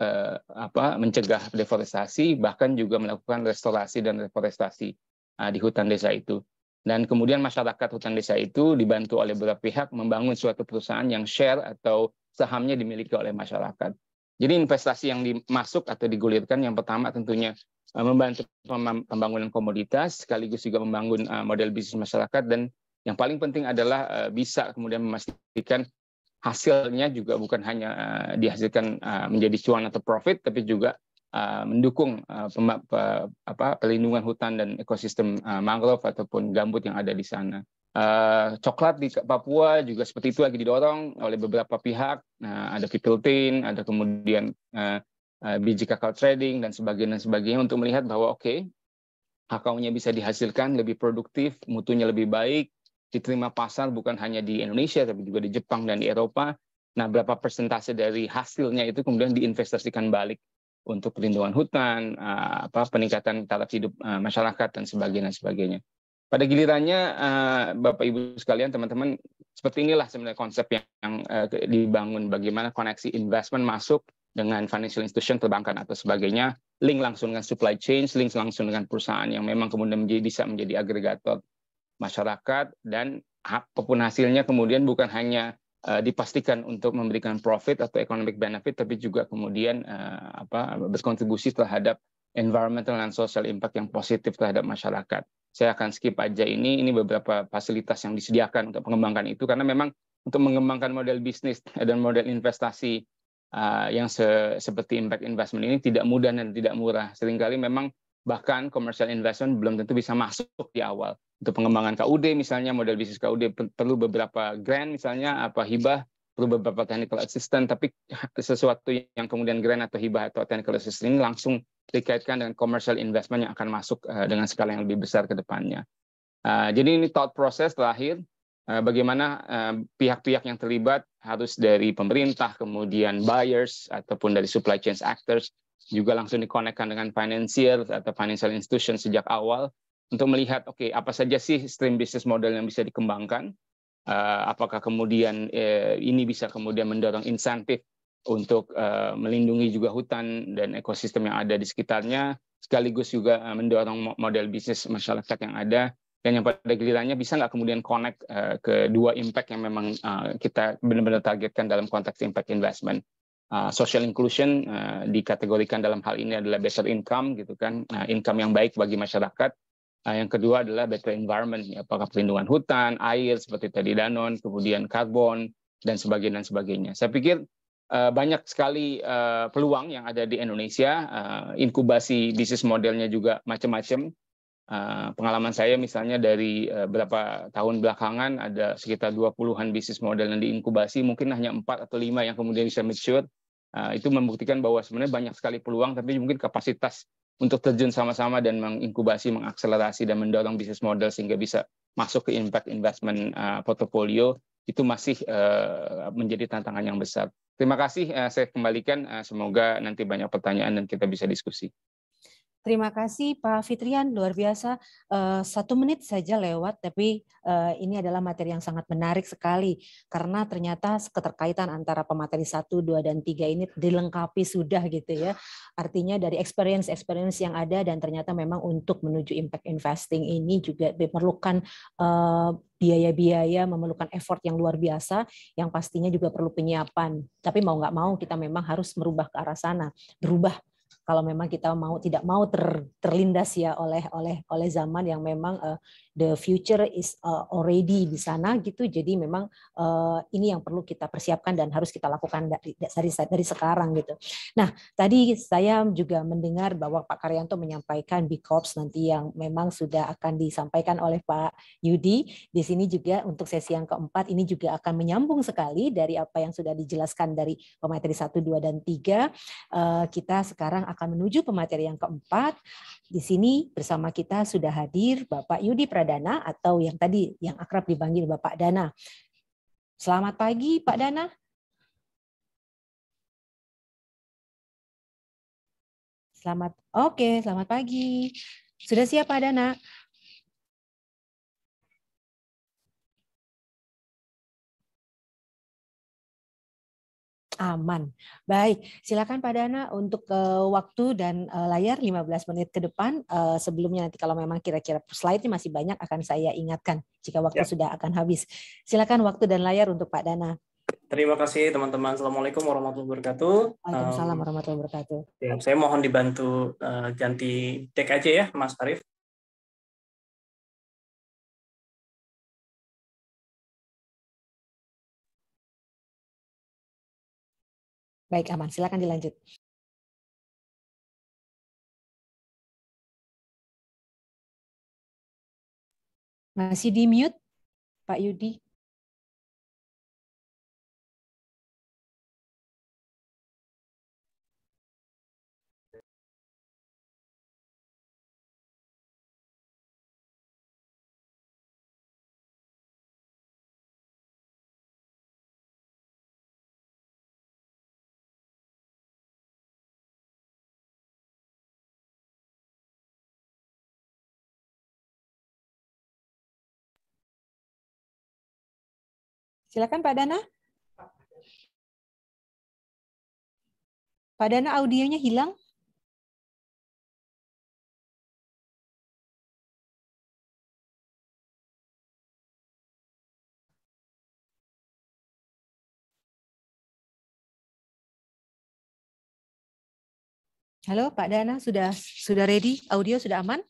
mencegah deforestasi, bahkan juga melakukan restorasi dan reforestasi di hutan desa itu. Dan kemudian masyarakat hutan desa itu dibantu oleh beberapa pihak membangun suatu perusahaan yang share atau sahamnya dimiliki oleh masyarakat. Jadi investasi yang dimasuk atau digulirkan, yang pertama tentunya membantu pembangunan komoditas, sekaligus juga membangun model bisnis masyarakat, dan yang paling penting adalah bisa kemudian memastikan hasilnya juga bukan hanya dihasilkan menjadi cuan atau profit, tapi juga mendukung pelindungan hutan dan ekosistem mangrove ataupun gambut yang ada di sana. Coklat di Papua juga seperti itu lagi didorong oleh beberapa pihak. Ada Pipiltin, ada kemudian biji kakao trading dan sebagainya untuk melihat bahwa kakaonya bisa dihasilkan lebih produktif, mutunya lebih baik, diterima pasar bukan hanya di Indonesia tapi juga di Jepang dan di Eropa. Nah, berapa persentase dari hasilnya itu kemudian diinvestasikan balik untuk perlindungan hutan, peningkatan taraf hidup masyarakat, dan sebagainya. Pada gilirannya, Bapak Ibu sekalian, teman-teman, seperti inilah sebenarnya konsep yang dibangun, bagaimana koneksi investment masuk dengan financial institution, perbankan, atau sebagainya, link langsung dengan supply chain, link langsung dengan perusahaan yang memang kemudian bisa menjadi agregator masyarakat, dan apapun hasilnya kemudian bukan hanya dipastikan untuk memberikan profit atau economic benefit, tapi juga kemudian berkontribusi terhadap environmental dan social impact yang positif terhadap masyarakat. Saya akan skip aja ini beberapa fasilitas yang disediakan untuk mengembangkan itu, karena memang untuk mengembangkan model bisnis dan model investasi yang seperti impact investment ini tidak mudah dan tidak murah. Seringkali memang bahkan commercial investment belum tentu bisa masuk di awal. Untuk pengembangan KUD misalnya, model bisnis KUD perlu beberapa grant misalnya, apa hibah, perlu beberapa technical assistant, tapi sesuatu yang kemudian grant atau hibah atau technical assistant ini langsung dikaitkan dengan commercial investment yang akan masuk dengan skala yang lebih besar ke depannya. Jadi ini thought process terakhir, bagaimana pihak-pihak yang terlibat harus dari pemerintah, kemudian buyers, ataupun dari supply chain actors, juga langsung dikonekkan dengan financier atau financial institution sejak awal, untuk melihat, oke, apa saja sih stream business model yang bisa dikembangkan, apakah kemudian ini bisa kemudian mendorong insentif untuk melindungi juga hutan dan ekosistem yang ada di sekitarnya, sekaligus juga mendorong model bisnis masyarakat yang ada, dan yang pada gilirannya bisa nggak kemudian connect ke dua impact yang memang kita benar-benar targetkan dalam konteks impact investment. Social inclusion dikategorikan dalam hal ini adalah better income, gitu kan, income yang baik bagi masyarakat. Yang kedua adalah better environment, apakah perlindungan hutan, air seperti tadi danon, kemudian karbon dan sebagainya. Saya pikir banyak sekali peluang yang ada di Indonesia, inkubasi bisnis modelnya juga macam-macam. Pengalaman saya misalnya dari beberapa tahun belakangan ada sekitar 20-an bisnis model yang diinkubasi, mungkin hanya 4 atau 5 yang kemudian bisa mature. Itu membuktikan bahwa sebenarnya banyak sekali peluang, tapi mungkin kapasitas untuk terjun sama-sama dan menginkubasi, mengakselerasi dan mendorong bisnis model sehingga bisa masuk ke impact investment portfolio itu masih menjadi tantangan yang besar. Terima kasih, saya kembalikan. Semoga nanti banyak pertanyaan dan kita bisa diskusi. Terima kasih Pak Fitrian, luar biasa. 1 menit saja lewat, tapi ini adalah materi yang sangat menarik sekali, karena ternyata keterkaitan antara pemateri 1, 2, dan 3 ini dilengkapi sudah gitu ya. Artinya dari experience yang ada, dan ternyata memang untuk menuju impact investing ini juga diperlukan biaya-biaya, memerlukan effort yang luar biasa, yang pastinya juga perlu penyiapan. Tapi mau nggak mau kita memang harus merubah ke arah sana, berubah. Kalau memang kita tidak mau terlindas ya oleh zaman yang memang the future is already di sana gitu. Jadi memang ini yang perlu kita persiapkan dan harus kita lakukan dari sekarang gitu. Nah, tadi saya juga mendengar bahwa Pak Karyanto menyampaikan B Corps nanti yang memang sudah akan disampaikan oleh Pak Yudi. Di sini juga untuk sesi yang keempat ini juga akan menyambung sekali dari apa yang sudah dijelaskan dari pemateri 1, 2, dan 3. Kita sekarang akan menuju pemateri yang keempat. Di sini bersama kita sudah hadir Bapak Yudi Pradana, atau yang tadi yang akrab dipanggil Bapak Dana. Selamat pagi Pak Dana. Selamat pagi. Sudah siap Pak Dana? Aman. Baik, silakan Pak Dana untuk waktu dan layar 15 menit ke depan. Sebelumnya nanti kalau memang kira-kira slide-nya masih banyak akan saya ingatkan jika waktu sudah akan habis. Silakan waktu dan layar untuk Pak Dana. Terima kasih teman-teman. Assalamualaikum warahmatullahi wabarakatuh. Waalaikumsalam warahmatullahi wabarakatuh. Ya, saya mohon dibantu ganti deck aja ya, Mas Arief. Baik, aman. Silakan dilanjut. Masih di mute, Pak Yudi. Silakan Pak Dana. Pak Dana, audionya hilang. Halo Pak Dana, sudah ready? Audio sudah aman?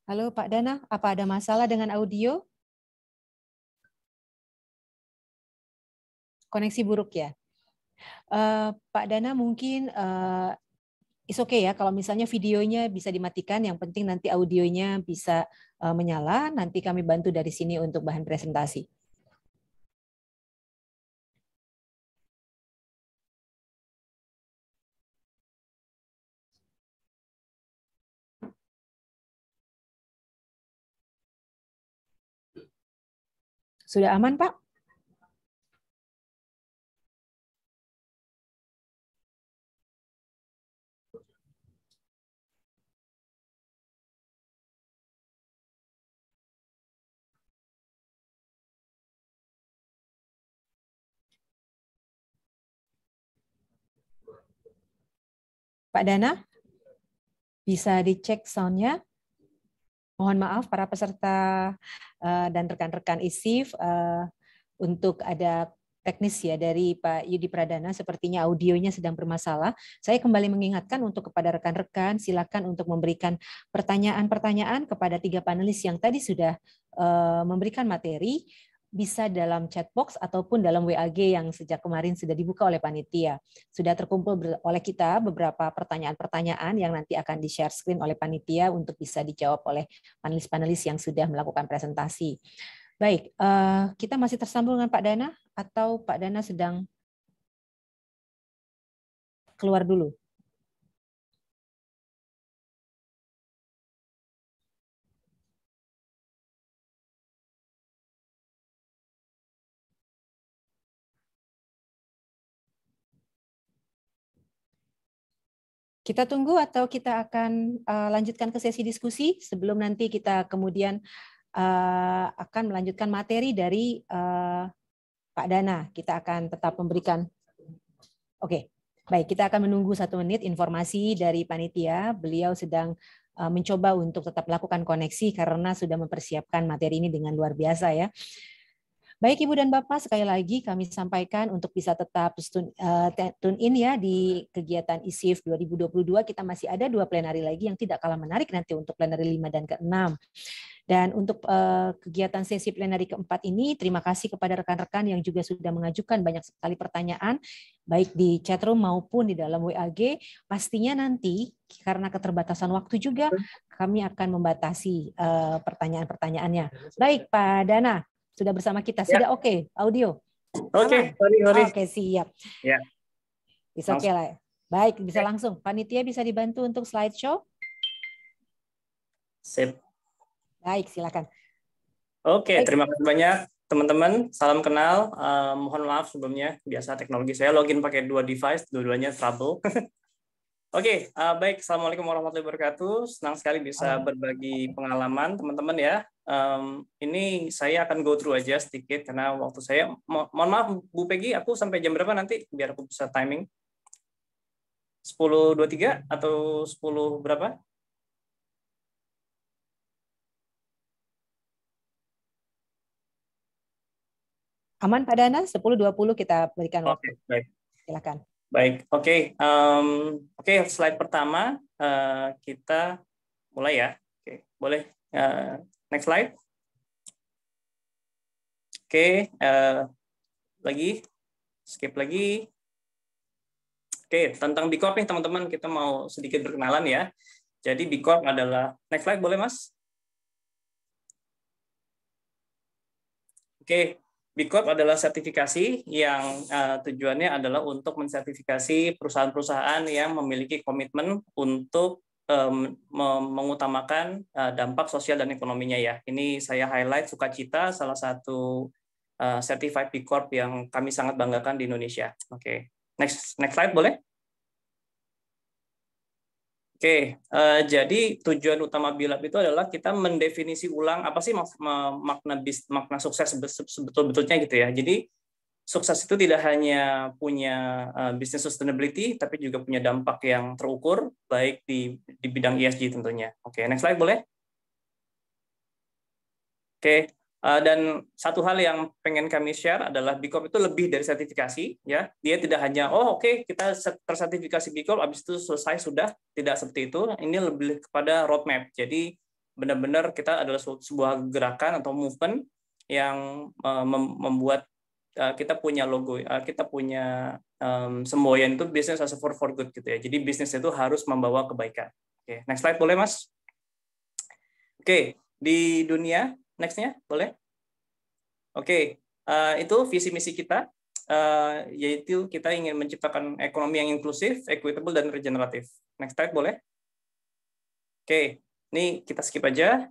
Halo Pak Dana, apa ada masalah dengan audio? Koneksi buruk ya? Pak Dana mungkin is okay ya kalau misalnya videonya bisa dimatikan, yang penting nanti audionya bisa menyala, nanti kami bantu dari sini untuk bahan presentasi. Sudah aman, Pak? Pak Dana, bisa dicek sound-nya? Mohon maaf para peserta dan rekan-rekan ISIF untuk ada teknis ya dari Pak Yudi Pradana, sepertinya audionya sedang bermasalah. Saya kembali mengingatkan untuk kepada rekan-rekan, silakan untuk memberikan pertanyaan-pertanyaan kepada 3 panelis yang tadi sudah memberikan materi, bisa dalam chat box ataupun dalam WAG yang sejak kemarin sudah dibuka oleh panitia. Sudah terkumpul oleh kita beberapa pertanyaan-pertanyaan yang nanti akan di-share screen oleh panitia untuk bisa dijawab oleh panelis-panelis yang sudah melakukan presentasi. Baik, kita masih tersambung dengan Pak Dana atau Pak Dana sedang keluar dulu? Kita tunggu atau kita akan lanjutkan ke sesi diskusi sebelum nanti kita kemudian akan melanjutkan materi dari Pak Dana. Kita akan tetap memberikan. Oke, baik, kita akan menunggu 1 menit informasi dari panitia. Beliau sedang mencoba untuk tetap melakukan koneksi karena sudah mempersiapkan materi ini dengan luar biasa ya. Baik Ibu dan Bapak, sekali lagi kami sampaikan untuk bisa tetap tune in ya di kegiatan ISIF 2022. Kita masih ada 2 plenary lagi yang tidak kalah menarik nanti untuk plenary 5 dan ke-6. Dan untuk kegiatan sesi plenary keempat ini, terima kasih kepada rekan-rekan yang juga sudah mengajukan banyak sekali pertanyaan, baik di chatroom maupun di dalam WAG. Pastinya nanti, karena keterbatasan waktu juga, kami akan membatasi pertanyaan-pertanyaannya. Baik Pak Dana, sudah bersama kita, sudah oke, audio. Oke, sorry. Oke, siap. Ya. Bisa oke lah. Baik, bisa langsung. Panitia bisa dibantu untuk slideshow? Sip. Baik, silakan. Oke, terima kasih banyak teman-teman. Salam kenal. Mohon maaf sebelumnya, biasa teknologi saya login pakai 2 device, dua-duanya trouble. Oke, baik. Assalamualaikum warahmatullahi wabarakatuh. Senang sekali bisa berbagi pengalaman teman-teman ya. Ini saya akan go through aja sedikit karena waktu saya, mohon maaf Bu Peggy, aku sampai jam berapa nanti biar aku bisa timing? 10.23 atau 10 berapa? Aman Pak Dana, 10.20 kita berikan waktu. Oke, baik. Silakan. Baik, oke. Oke, slide pertama kita mulai ya. Oke, boleh. Next slide. Oke, lagi, skip lagi. Oke, tentang B Corp nih teman-teman, kita mau sedikit berkenalan ya. Jadi B Corp adalah, next slide boleh Mas? Oke, B Corp adalah sertifikasi yang tujuannya adalah untuk mensertifikasi perusahaan-perusahaan yang memiliki komitmen untuk mengutamakan dampak sosial dan ekonominya ya. Ini saya highlight Sukacita, salah satu certified B Corp yang kami sangat banggakan di Indonesia. Oke, next slide boleh? Oke, jadi tujuan utama BILAB itu adalah kita mendefinisi ulang apa sih makna sukses sebetul-betulnya gitu ya. Jadi sukses itu tidak hanya punya business sustainability, tapi juga punya dampak yang terukur, baik di bidang ESG tentunya. Oke, next slide boleh? Oke, dan satu hal yang pengen kami share adalah B Corp itu lebih dari sertifikasi, ya. Dia tidak hanya, oke, kita tersertifikasi B Corp, habis itu selesai sudah, tidak seperti itu. Ini lebih kepada roadmap. Jadi benar-benar kita adalah sebuah gerakan atau movement yang membuat kita punya logo, kita punya semboyan itu business as a for good gitu ya. Jadi bisnis itu harus membawa kebaikan. Oke, next slide boleh Mas? Oke, di dunia next-nya boleh? Oke, itu visi misi kita, yaitu kita ingin menciptakan ekonomi yang inklusif, equitable dan regeneratif. Next slide boleh? Oke, ini kita skip aja.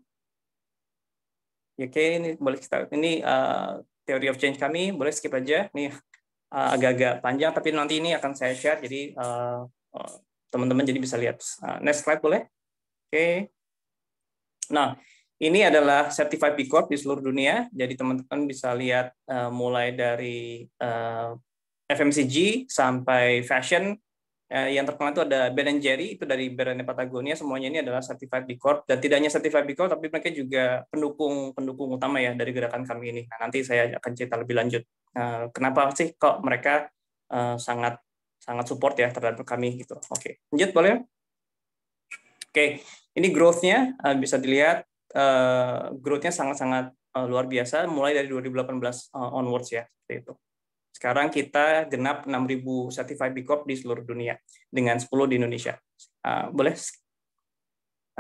Oke, ini boleh kita, ini theory of change kami, boleh skip aja. Ini agak-agak panjang, tapi nanti ini akan saya share, jadi teman-teman jadi bisa lihat. Next slide boleh? Oke. Nah, ini adalah Certified B Corp di seluruh dunia, jadi teman-teman bisa lihat mulai dari FMCG sampai fashion. Yang terkenal itu ada Ben & Jerry, itu dari brandnya Patagonia, semuanya ini adalah Certified B Corp, dan tidak hanya Certified B Corp, tapi mereka juga pendukung utama ya dari gerakan kami ini. Nah, nanti saya akan cerita lebih lanjut. Kenapa sih kok mereka sangat support ya terhadap kami gitu. Oke, lanjut boleh? Oke, ini growth-nya bisa dilihat, growth-nya sangat-sangat luar biasa, mulai dari 2018 onwards ya, seperti itu. Sekarang kita genap 6.000 Certified B Corp di seluruh dunia, dengan 10 di Indonesia. Boleh?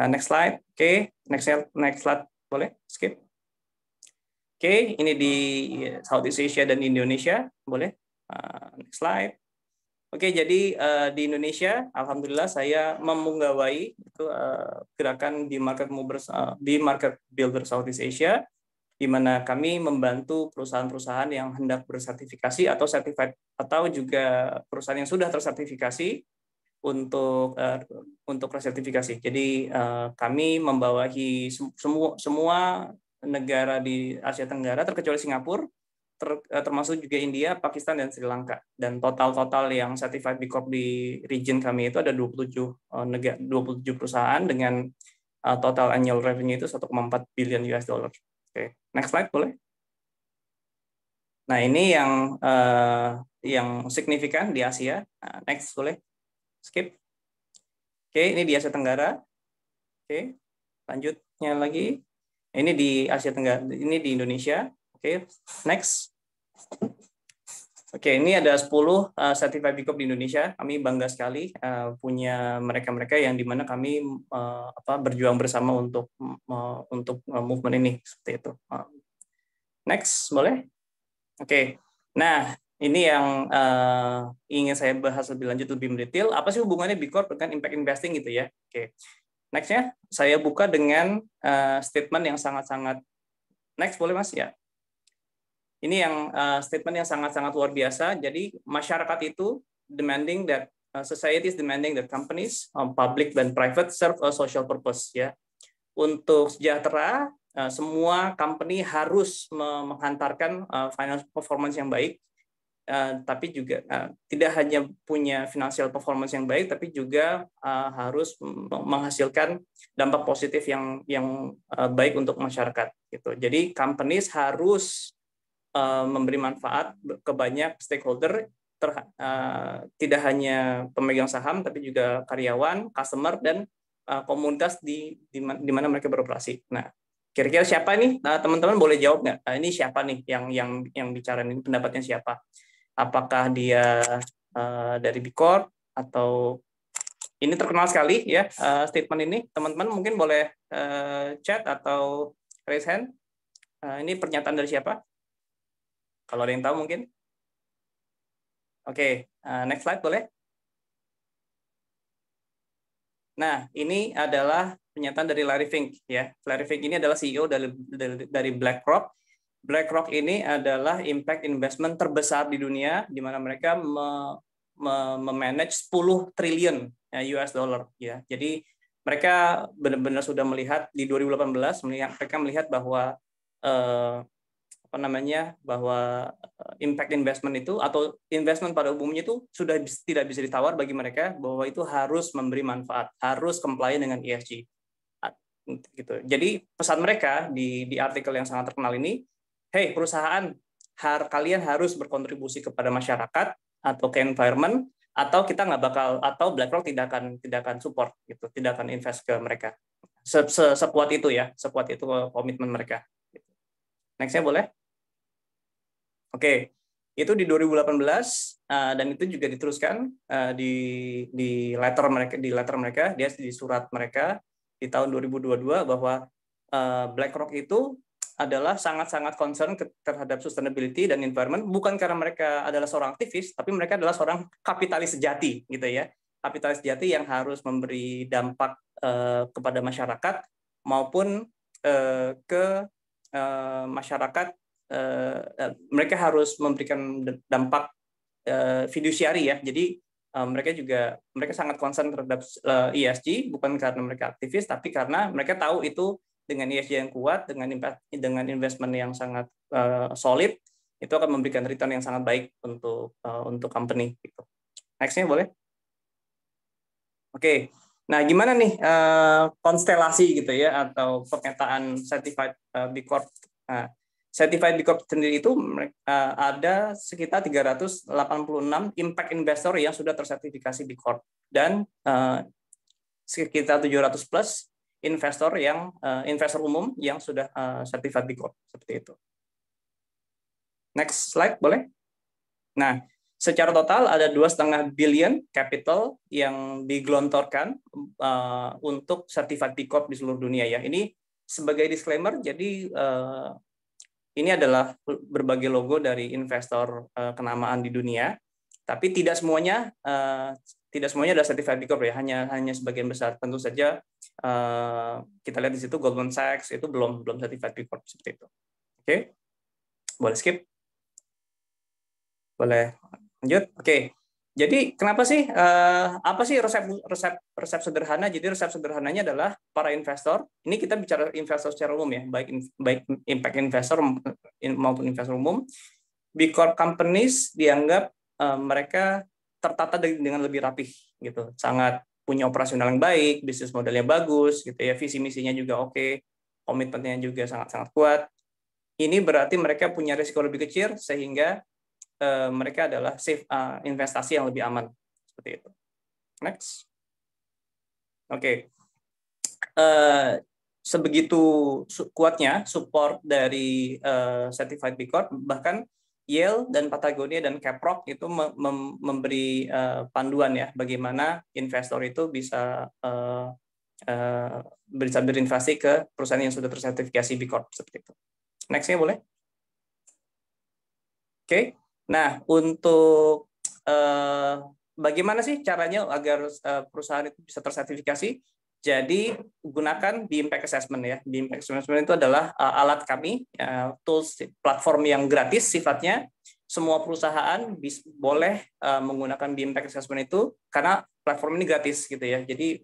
Next slide. Oke, next slide. Boleh? Skip. Oke, ini di Southeast Asia dan Indonesia. Boleh? Next slide. Oke, jadi di Indonesia, alhamdulillah saya memunggawai itu gerakan di Market Builder Southeast Asia, di mana kami membantu perusahaan-perusahaan yang hendak bersertifikasi atau certified, atau juga perusahaan yang sudah tersertifikasi untuk resertifikasi. Jadi kami membawahi semua negara di Asia Tenggara terkecuali Singapura, termasuk juga India, Pakistan, dan Sri Lanka. Dan total yang certified B Corp di region kami itu ada 27 perusahaan dengan total annual revenue itu 1,4 billion US dollar. Oke, next slide boleh. Nah, ini yang signifikan di Asia. Next boleh. Skip. Oke, ini di Asia Tenggara. Oke, lanjutnya lagi. Ini di Asia Tenggara, ini di Indonesia. Oke, next. Oke, ini ada 10 Certified B Corp di Indonesia. Kami bangga sekali punya mereka-mereka yang dimana kami berjuang bersama untuk movement ini, seperti itu. Next, boleh? Oke, nah ini yang ingin saya bahas lebih lanjut, lebih mendetail. Apa sih hubungannya B Corp dengan impact investing gitu ya? Oke, next-nya saya buka dengan statement yang sangat-sangat. Next, boleh Mas? Ya. Ini yang statement yang sangat-sangat luar biasa. Jadi masyarakat itu demanding that society is demanding that companies, public dan private, serve a social purpose ya. Untuk sejahtera, semua company harus menghantarkan financial performance yang baik, tapi juga tidak hanya punya financial performance yang baik, tapi juga harus menghasilkan dampak positif yang baik untuk masyarakat. Gitu. Jadi companies harus memberi manfaat ke banyak stakeholder, tidak hanya pemegang saham, tapi juga karyawan, customer, dan komunitas di mana mereka beroperasi. Nah, kira-kira siapa nih? Teman-teman boleh jawab nggak? Ini siapa nih yang bicara ini? Pendapatnya siapa? Apakah dia dari B Corp atau ini terkenal sekali ya statement ini? Teman-teman mungkin boleh chat atau raise hand. Ini pernyataan dari siapa? Kalau ada yang tahu mungkin. Oke, next slide boleh. Nah, ini adalah pernyataan dari Larry Fink ya. Larry Fink ini adalah CEO dari BlackRock. BlackRock ini adalah impact investment terbesar di dunia, di mana mereka memanage 10 triliun US dollar ya. Jadi mereka benar-benar sudah melihat di 2018 mereka melihat bahwa bahwa impact investment itu atau investment pada umumnya itu sudah tidak bisa ditawar bagi mereka, bahwa itu harus memberi manfaat, harus comply dengan ESG. Gitu. Jadi pesan mereka di artikel yang sangat terkenal ini, hey perusahaan, kalian harus berkontribusi kepada masyarakat atau ke environment, atau kita nggak bakal, atau BlackRock tidak akan support gitu, tidak akan invest ke mereka. sekuat itu ya, sekuat itu komitmen mereka. Nextnya boleh? Oke, itu di 2018 dan itu juga diteruskan di letter mereka, dia di surat mereka di tahun 2022 bahwa BlackRock itu adalah sangat-sangat concern terhadap sustainability dan environment, bukan karena mereka adalah seorang aktivis, tapi mereka adalah seorang kapitalis sejati, gitu ya. Kapitalis sejati yang harus memberi dampak kepada masyarakat maupun ke masyarakat. Mereka harus memberikan dampak fiduciary ya. Jadi mereka sangat concern terhadap ESG, bukan karena mereka aktivis, tapi karena mereka tahu itu dengan ESG yang kuat, dengan investment yang sangat solid, itu akan memberikan return yang sangat baik untuk company. Gitu. Next-nya boleh? Oke, nah gimana nih konstelasi gitu ya, atau pemetaan Certified B Corp? Nah, Certified B Corp sendiri itu ada sekitar 386 impact investor yang sudah tersertifikasi B Corp, dan sekitar 700 plus investor umum yang sudah certified B Corp, seperti itu. Next slide boleh? Nah, secara total ada 2,5 billion capital yang digelontorkan untuk certified B Corp di seluruh dunia ya. Ini sebagai disclaimer, jadi ini adalah berbagai logo dari investor kenamaan di dunia, tapi tidak semuanya adalah certified B Corp ya, hanya sebagian besar. Tentu saja kita lihat di situ Goldman Sachs itu belum certified B Corp seperti itu. Oke, boleh skip, boleh lanjut. Oke, jadi kenapa sih apa sih resep sederhana? Jadi resep sederhananya adalah para investor. Ini kita bicara investor secara umum ya, baik impact investor maupun investor umum. B Corp companies dianggap mereka tertata dengan lebih rapih gitu, sangat punya operasional yang baik, bisnis modelnya bagus gitu ya, visi misinya juga oke, komitmennya juga sangat kuat. Ini berarti mereka punya risiko lebih kecil sehingga mereka adalah safe investasi yang lebih aman, seperti itu. Next. Oke. Sebegitu kuatnya support dari certified B Corp, bahkan Yale dan Patagonia dan Caprock itu memberi panduan ya, bagaimana investor itu bisa berinvestasi ke perusahaan yang sudah tersertifikasi B Corp, seperti itu. Next-nya boleh? Oke. Nah, untuk bagaimana sih caranya agar perusahaan itu bisa tersertifikasi? Jadi gunakan di impact assessment ya. Di impact assessment itu adalah alat kami, tools platform yang gratis sifatnya. Semua perusahaan boleh menggunakan di impact assessment itu karena platform ini gratis gitu ya. Jadi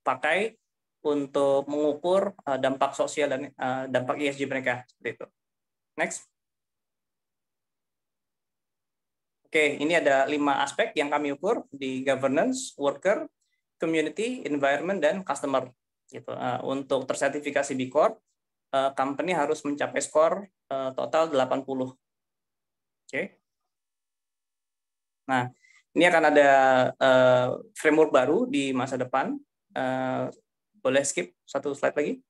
pakai untuk mengukur dampak sosial dan dampak ESG mereka, seperti itu. Next. Oke, ini ada 5 aspek yang kami ukur di governance, worker, community, environment, dan customer. Gitu. Untuk tersertifikasi B Corp, company harus mencapai skor total 80. Oke. Nah, ini akan ada framework baru di masa depan. Boleh skip satu slide lagi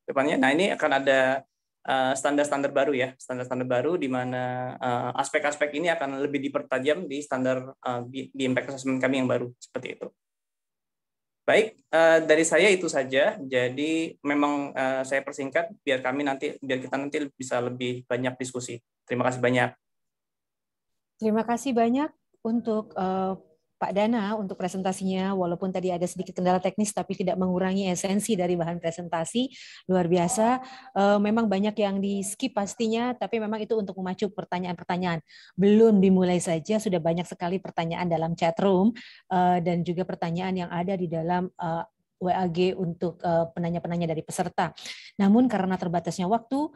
depannya. Nah, ini akan ada standar-standar baru ya, standar-standar baru di mana aspek-aspek ini akan lebih dipertajam di standar di impact assessment kami yang baru, seperti itu. Baik, dari saya itu saja. Jadi memang saya persingkat biar kita nanti bisa lebih banyak diskusi. Terima kasih banyak. Terima kasih banyak untuk Pak Dana untuk presentasinya, walaupun tadi ada sedikit kendala teknis tapi tidak mengurangi esensi dari bahan presentasi. Luar biasa, memang banyak yang di skip pastinya, tapi memang itu untuk memacu pertanyaan-pertanyaan. Belum dimulai saja sudah banyak sekali pertanyaan dalam chat room dan juga pertanyaan yang ada di dalam WAG untuk penanya-penanya dari peserta. Namun karena terbatasnya waktu,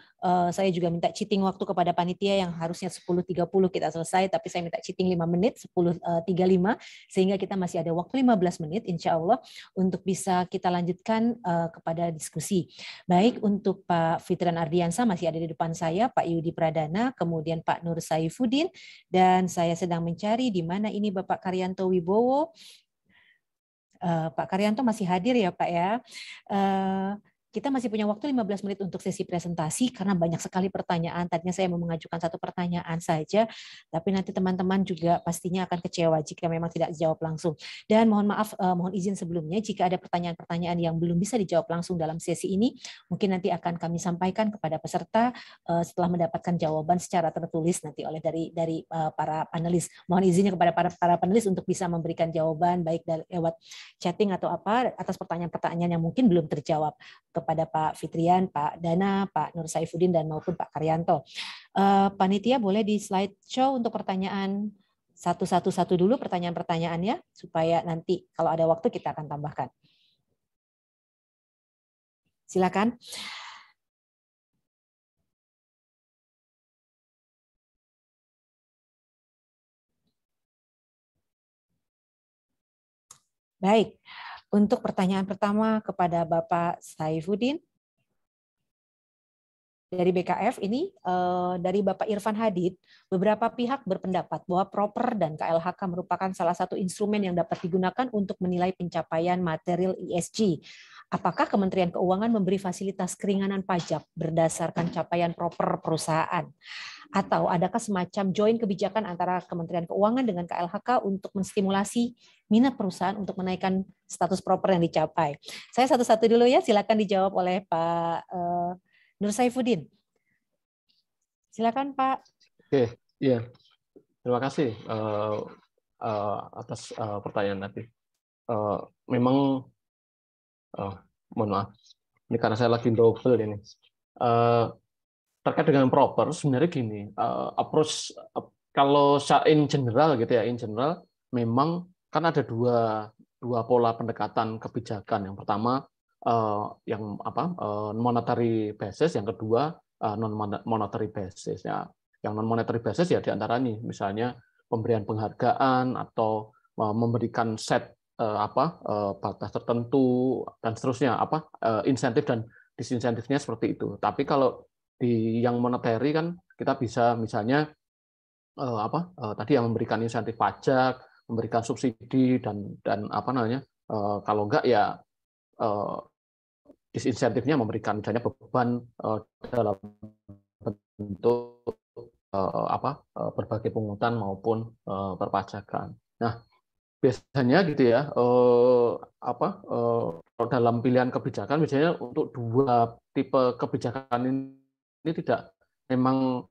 saya juga minta cheating waktu kepada panitia yang harusnya 10.30 kita selesai, tapi saya minta cheating 5 menit, 10.35, sehingga kita masih ada waktu 15 menit insya Allah untuk bisa kita lanjutkan kepada diskusi. Baik, untuk Pak Fitran Ardiansa masih ada di depan saya, Pak Yudi Pradana, kemudian Pak Nur Saifuddin, dan saya sedang mencari di mana ini Bapak Karyanto Wibowo. Pak Karyanto masih hadir ya Pak ya. Kita masih punya waktu 15 menit untuk sesi presentasi karena banyak sekali pertanyaan. Tadinya saya mau mengajukan satu pertanyaan saja, tapi nanti teman-teman juga pastinya akan kecewa jika memang tidak dijawab langsung. Dan mohon maaf, mohon izin sebelumnya jika ada pertanyaan-pertanyaan yang belum bisa dijawab langsung dalam sesi ini, mungkin nanti akan kami sampaikan kepada peserta setelah mendapatkan jawaban secara tertulis nanti oleh dari para panelis. Mohon izinnya kepada para panelis untuk bisa memberikan jawaban baik lewat chatting atau apa atas pertanyaan-pertanyaan yang mungkin belum terjawab kepada Pak Fitrian, Pak Dana, Pak Nur Saifuddin, dan maupun Pak Karyanto. Panitia boleh di slideshow untuk pertanyaan satu-satu dulu pertanyaan-pertanyaannya, supaya nanti kalau ada waktu kita akan tambahkan. Silakan. Baik. Untuk pertanyaan pertama kepada Bapak Saifuddin dari BKF ini, dari Bapak Irfan Hadid, beberapa pihak berpendapat bahwa proper dan KLHK merupakan salah satu instrumen yang dapat digunakan untuk menilai pencapaian material ESG. Apakah Kementerian Keuangan memberi fasilitas keringanan pajak berdasarkan capaian proper perusahaan? Atau adakah semacam join kebijakan antara Kementerian Keuangan dengan KLHK untuk menstimulasi minat perusahaan untuk menaikkan status proper yang dicapai? Saya satu-satu dulu ya, silakan dijawab oleh Pak Nur Saifuddin. Silakan Pak. Oke, iya. Terima kasih atas pertanyaan tadi. Memang, mohon maaf, ini karena saya lagi double ini. Terkait dengan proper, sebenarnya gini, approach kalau in general gitu ya, in general memang kan ada dua pola pendekatan kebijakan. Yang pertama yang monetary basis, yang kedua non monetary basis. Ya, yang non monetary basis ya diantara nih, misalnya pemberian penghargaan atau memberikan set batas tertentu dan seterusnya, insentif dan disinsentifnya seperti itu. Tapi kalau di yang monetary kan kita bisa misalnya tadi yang memberikan insentif pajak, memberikan subsidi dan kalau enggak ya disinsentifnya memberikan misalnya beban dalam bentuk berbagai pungutan maupun perpajakan. Nah, biasanya gitu ya, dalam pilihan kebijakan biasanya untuk dua tipe kebijakan ini tidak memang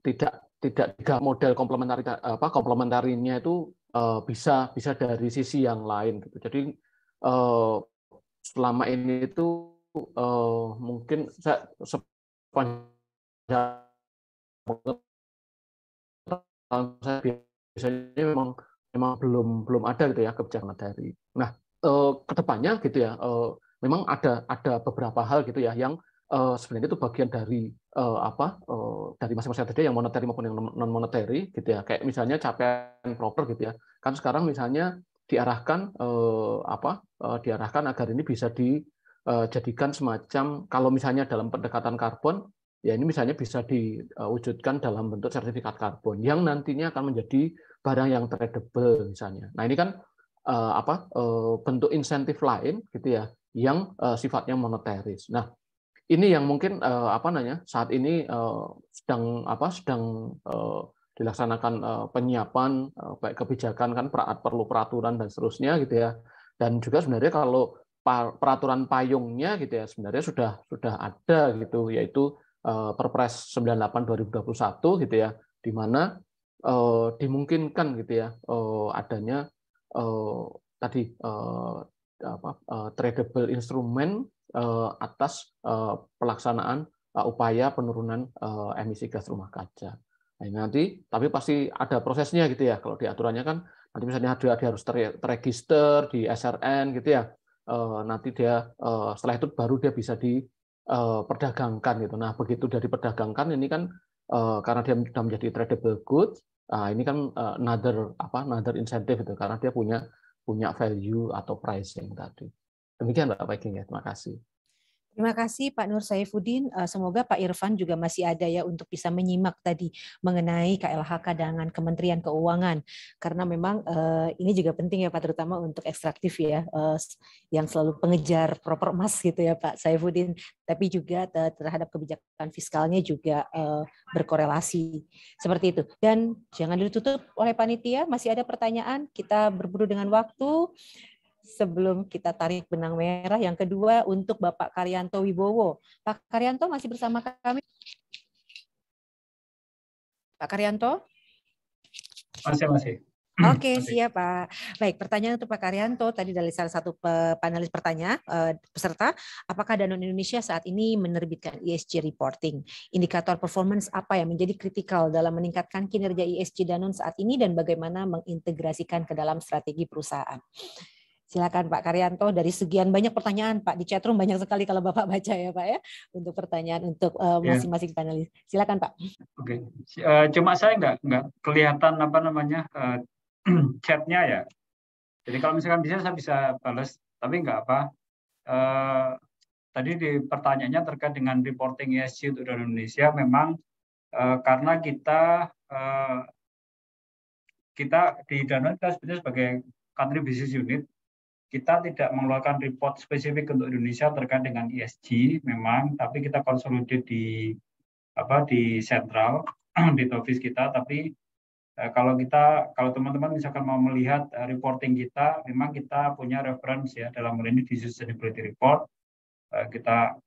tidak model komplementarinya itu bisa dari sisi yang lain gitu. Jadi selama ini itu mungkin saya biasanya memang belum ada gitu ya kebijakan dari. Nah, kedepannya gitu ya, memang ada beberapa hal gitu ya yang sebenarnya itu bagian dari dari masing-masing tadi yang monetary maupun yang non monetary gitu ya. Kayak misalnya capaian proper gitu ya. Kan sekarang misalnya diarahkan agar ini bisa dijadikan semacam, kalau misalnya dalam pendekatan karbon ya ini misalnya bisa diwujudkan dalam bentuk sertifikat karbon yang nantinya akan menjadi barang yang tradable misalnya. Nah, ini kan bentuk insentif lain gitu ya yang sifatnya monetaris. Nah, ini yang mungkin saat ini sedang dilaksanakan penyiapan baik kebijakan kan perlu peraturan dan seterusnya gitu ya. Dan juga sebenarnya kalau peraturan payungnya gitu ya sebenarnya sudah ada gitu, yaitu Perpres 98/2021 gitu ya, di mana dimungkinkan gitu ya adanya tradable instrument atas pelaksanaan upaya penurunan emisi gas rumah kaca. Nah, nanti tapi pasti ada prosesnya gitu ya. Kalau di aturannya kan nanti misalnya dia harus terregister di SRN gitu ya. Nanti dia setelah itu baru dia bisa diperdagangkan gitu. Nah, begitu dia diperdagangkan ini kan karena dia sudah menjadi tradable goods, ini kan another incentive itu karena dia punya value atau pricing tadi. Demikian Mbak Peggy ya, terima kasih. Terima kasih Pak Nur Saifuddin. Semoga Pak Irfan juga masih ada ya untuk bisa menyimak tadi mengenai KLHK dengan Kementerian Keuangan. Karena memang ini juga penting ya Pak, terutama untuk ekstraktif ya, yang selalu pengejar proper emas gitu ya Pak Saifuddin. Tapi juga terhadap kebijakan fiskalnya juga berkorelasi. Seperti itu. Dan jangan ditutup oleh panitia, masih ada pertanyaan. Kita berburu dengan waktu. Sebelum kita tarik benang merah, yang kedua untuk Bapak Karyanto Wibowo. Pak Karyanto masih bersama kami? Pak Karyanto? Masih. Oke, siap Pak. Baik, pertanyaan untuk Pak Karyanto tadi dari salah satu panelis peserta, apakah Danone Indonesia saat ini menerbitkan ESG reporting? Indikator performance apa yang menjadi kritikal dalam meningkatkan kinerja ESG Danone saat ini dan bagaimana mengintegrasikan ke dalam strategi perusahaan? Silakan Pak Karyanto, dari sekian banyak pertanyaan Pak, di chatroom banyak sekali kalau Bapak baca ya Pak ya, untuk pertanyaan untuk masing-masing panelis. Silakan Pak. Oke. Cuma saya nggak kelihatan apa namanya chatnya ya. Jadi kalau misalkan bisa saya bisa balas, tapi nggak apa. Tadi di pertanyaannya terkait dengan reporting ESG untuk Indonesia, memang karena kita di Danone kita sebenarnya sebagai country business unit, kita tidak mengeluarkan report spesifik untuk Indonesia terkait dengan ESG memang, tapi kita konsolidasi di sentral di office kita. Tapi kalau teman-teman misalkan mau melihat reporting kita, memang kita punya reference ya dalam hal ini di sustainability report. Kita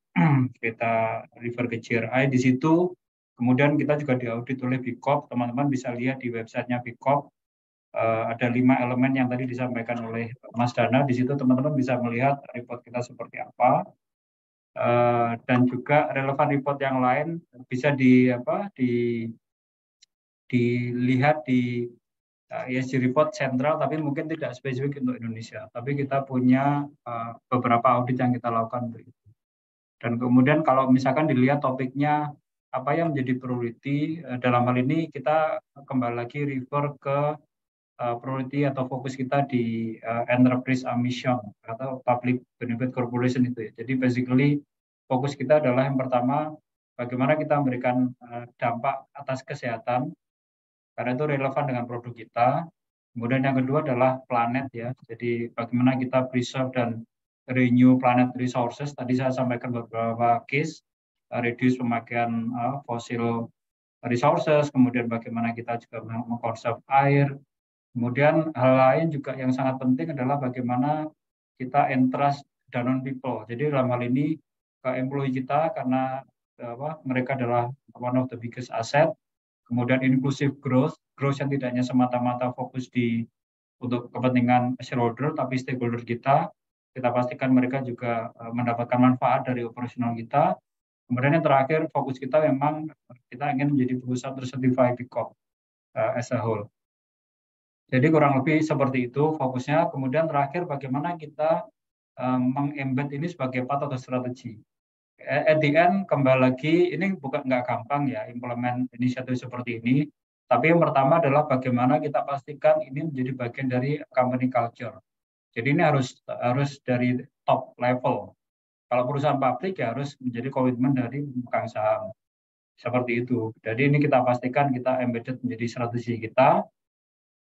refer ke GRI di situ. Kemudian kita juga diaudit oleh BICOP. Teman-teman bisa lihat di websitenya BICOP. Ada 5 elemen yang tadi disampaikan oleh Mas Dana. Di situ teman-teman bisa melihat report kita seperti apa, dan juga relevan report yang lain bisa dilihat di ESG report sentral, tapi mungkin tidak spesifik untuk Indonesia. Tapi kita punya beberapa audit yang kita lakukan untuk itu. Dan kemudian kalau misalkan dilihat topiknya apa yang menjadi priority, dalam hal ini kita kembali lagi refer ke priority atau fokus kita di enterprise mission atau public benefit corporation itu ya. Jadi basically fokus kita adalah yang pertama bagaimana kita memberikan dampak atas kesehatan karena itu relevan dengan produk kita. Kemudian yang kedua adalah planet ya. Jadi bagaimana kita preserve dan renew planet resources. Tadi saya sampaikan beberapa case, reduce pemakaian fossil resources, kemudian bagaimana kita juga mengkonserv air. Kemudian hal lain juga yang sangat penting adalah bagaimana kita entrust Danone people. Jadi dalam hal ini ke employee kita karena mereka adalah one of the biggest asset. Kemudian inclusive growth yang tidak hanya semata-mata fokus untuk kepentingan shareholder, tapi stakeholder kita pastikan mereka juga mendapatkan manfaat dari operasional kita. Kemudian yang terakhir fokus kita memang kita ingin menjadi perusahaan tersertified BICOP as a whole. Jadi kurang lebih seperti itu fokusnya. Kemudian terakhir bagaimana kita mengembed ini sebagai part of the strategi. At the end kembali lagi ini bukan nggak gampang ya implement inisiatif seperti ini. Tapi yang pertama adalah bagaimana kita pastikan ini menjadi bagian dari company culture. Jadi ini harus dari top level. Kalau perusahaan publik ya harus menjadi komitmen dari pemegang saham. Seperti itu. Jadi ini kita pastikan kita embedded menjadi strategi kita.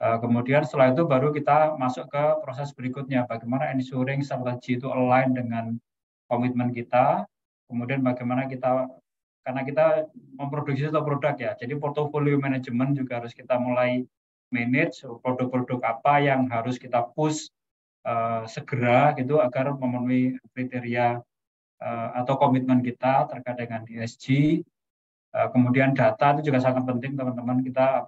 Kemudian setelah itu baru kita masuk ke proses berikutnya, bagaimana ensuring strategi itu align dengan komitmen kita, kemudian bagaimana karena kita memproduksi satu produk ya, jadi portfolio management juga harus kita mulai manage produk-produk apa yang harus kita push segera gitu agar memenuhi kriteria atau komitmen kita terkait dengan ESG. Kemudian data itu juga sangat penting teman-teman, kita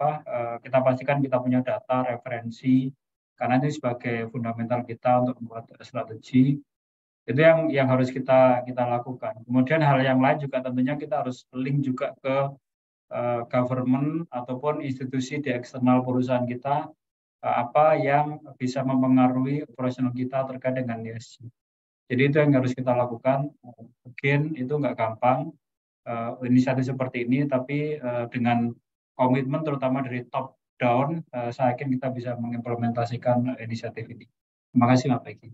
pastikan kita punya data referensi karena itu sebagai fundamental kita untuk membuat strategi. Itu yang harus kita lakukan. Kemudian hal yang lain juga tentunya kita harus link juga ke government ataupun institusi di eksternal perusahaan kita, apa yang bisa mempengaruhi operasional kita terkait dengan ESG. Jadi itu yang harus kita lakukan. Mungkin itu nggak gampang. Inisiatif seperti ini, tapi dengan komitmen terutama dari top down, saya yakin kita bisa mengimplementasikan inisiatif ini. Terima kasih Mbak Peggy.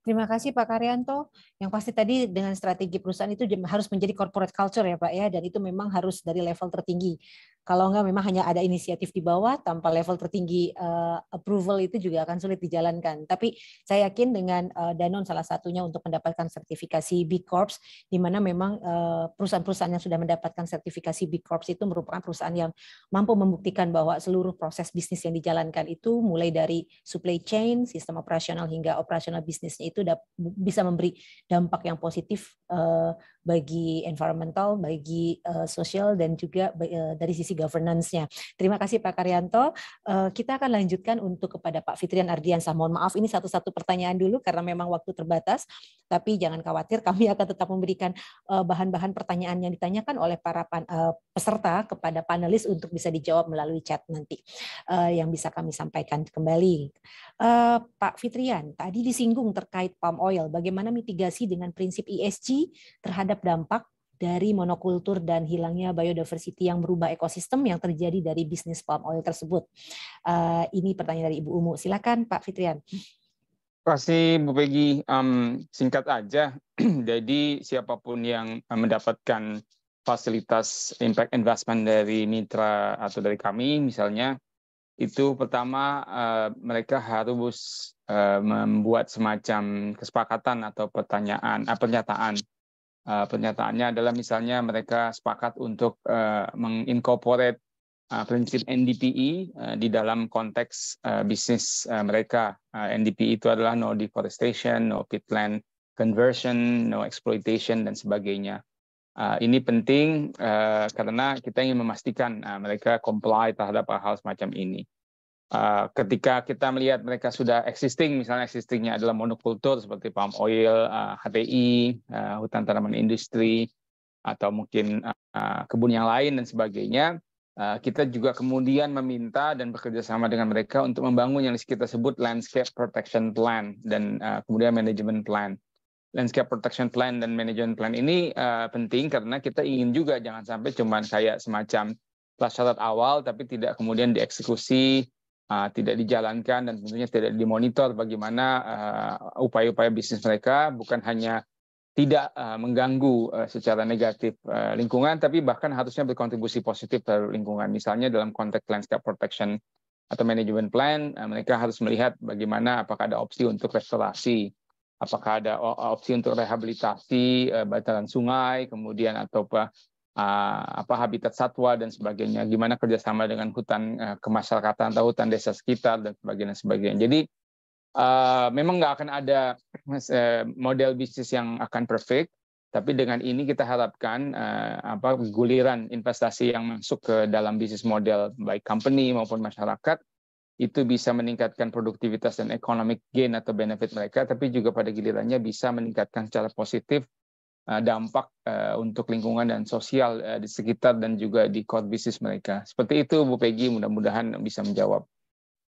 Terima kasih Pak Karyanto. Yang pasti tadi dengan strategi perusahaan itu harus menjadi corporate culture ya Pak ya, dan itu memang harus dari level tertinggi. Kalau enggak memang hanya ada inisiatif di bawah tanpa level tertinggi approval itu juga akan sulit dijalankan. Tapi saya yakin dengan Danone salah satunya untuk mendapatkan sertifikasi B Corps, di mana memang perusahaan-perusahaan yang sudah mendapatkan sertifikasi B Corps itu merupakan perusahaan yang mampu membuktikan bahwa seluruh proses bisnis yang dijalankan itu mulai dari supply chain, sistem operasional hingga operasional bisnisnya itu bisa memberi dampak yang positif bagi environmental, bagi sosial, dan juga dari sisi governance-nya. Terima kasih Pak Karyanto. Kita akan lanjutkan untuk kepada Pak Fitrian Ardiansah. Mohon maaf ini satu-satu pertanyaan dulu karena memang waktu terbatas, tapi jangan khawatir kami akan tetap memberikan bahan-bahan pertanyaan yang ditanyakan oleh para peserta kepada panelis untuk bisa dijawab melalui chat nanti yang bisa kami sampaikan kembali. Pak Fitrian, tadi disinggung terkait palm oil, bagaimana mitigasi dengan prinsip ESG terhadap dampak dari monokultur dan hilangnya biodiversity yang merubah ekosistem yang terjadi dari bisnis palm oil tersebut. Ini pertanyaan dari Ibu Umu. Silakan Pak Fitrian. Terima kasih Bu Peggy. Singkat aja, jadi siapapun yang mendapatkan fasilitas impact investment dari mitra atau dari kami misalnya, itu pertama mereka harus membuat semacam kesepakatan atau pernyataan. Pernyataannya adalah misalnya mereka sepakat untuk mengincorporate prinsip NDPI di dalam konteks bisnis mereka. NDPI itu adalah no deforestation, no peatland conversion, no exploitation, dan sebagainya. Ini penting karena kita ingin memastikan mereka comply terhadap hal semacam ini. Ketika kita melihat mereka sudah misalnya existingnya adalah monokultur seperti palm oil, HTI, hutan tanaman industri, atau mungkin kebun yang lain dan sebagainya, kita juga kemudian meminta dan bekerja sama dengan mereka untuk membangun yang kita sebut landscape protection plan dan kemudian management plan. Landscape protection plan dan management plan ini penting karena kita ingin juga jangan sampai cuma kayak semacam prasyarat awal tapi tidak kemudian dieksekusi, tidak dijalankan, dan tentunya tidak dimonitor bagaimana upaya-upaya bisnis mereka bukan hanya tidak mengganggu secara negatif lingkungan, tapi bahkan harusnya berkontribusi positif terhadap lingkungan. Misalnya dalam konteks landscape protection atau management plan, mereka harus melihat bagaimana apakah ada opsi untuk restorasi, apakah ada opsi untuk rehabilitasi bantaran sungai, kemudian atau habitat satwa dan sebagainya, gimana kerjasama dengan hutan kemasyarakatan atau hutan desa sekitar dan sebagainya. Jadi memang nggak akan ada model bisnis yang akan perfect, tapi dengan ini kita harapkan guliran investasi yang masuk ke dalam bisnis model baik company maupun masyarakat itu bisa meningkatkan produktivitas dan economic gain atau benefit mereka, tapi juga pada gilirannya bisa meningkatkan secara positif dampak untuk lingkungan dan sosial di sekitar dan juga di core bisnis mereka. Seperti itu Bu Peggy, mudah-mudahan bisa menjawab.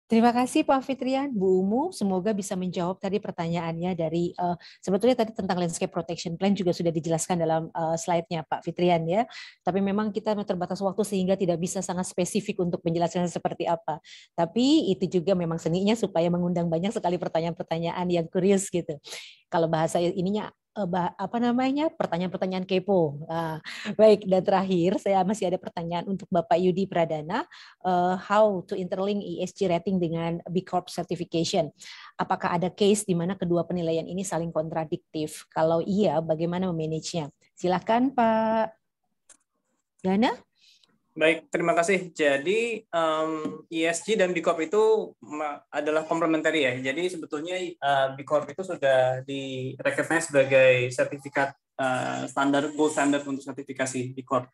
Terima kasih Pak Fitrian, Bu Umu, semoga bisa menjawab tadi pertanyaannya dari sebetulnya tadi tentang landscape protection plan juga sudah dijelaskan dalam slide-nya Pak Fitrian ya. Tapi memang kita terbatas waktu sehingga tidak bisa sangat spesifik untuk menjelaskan seperti apa. Tapi itu juga memang seninya supaya mengundang banyak sekali pertanyaan-pertanyaan yang kurios gitu. Kalau bahasa ininya pertanyaan-pertanyaan kepo. Baik, dan terakhir saya masih ada pertanyaan untuk Bapak Yudi Pradana, how to interlink ESG rating dengan B Corp certification. Apakah ada case di mana kedua penilaian ini saling kontradiktif? Kalau iya, bagaimana memanage-nya? Silakan Pak Dana. Baik, terima kasih. Jadi ESG dan B Corp itu adalah komplementari ya. Jadi sebetulnya B Corp itu sudah di-recognize sebagai sertifikat standar, gold standard untuk sertifikasi B Corp.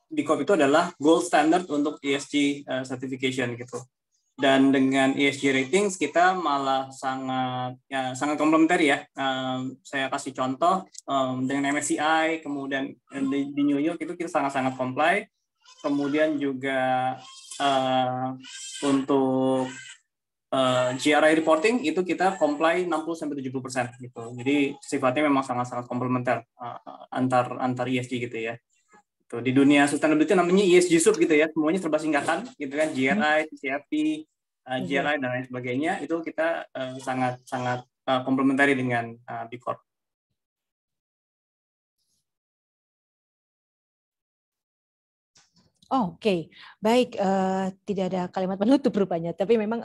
B Corp itu adalah gold standard untuk ESG certification gitu. Dan dengan ESG ratings kita malah sangat komplementer ya. Saya kasih contoh dengan MSCI, kemudian di New York itu kita sangat comply. Kemudian juga untuk GRI reporting itu kita comply 60-70% gitu. Jadi sifatnya memang sangat komplementer antar ESG gitu ya. Tuh, di dunia sustainability namanya ESG sub gitu ya, semuanya serba singkatan gitu kan, GRI, TCFD, GRI dan lain sebagainya, itu kita sangat komplementari dengan B Corp. Oke, baik. Tidak ada kalimat penutup rupanya, tapi memang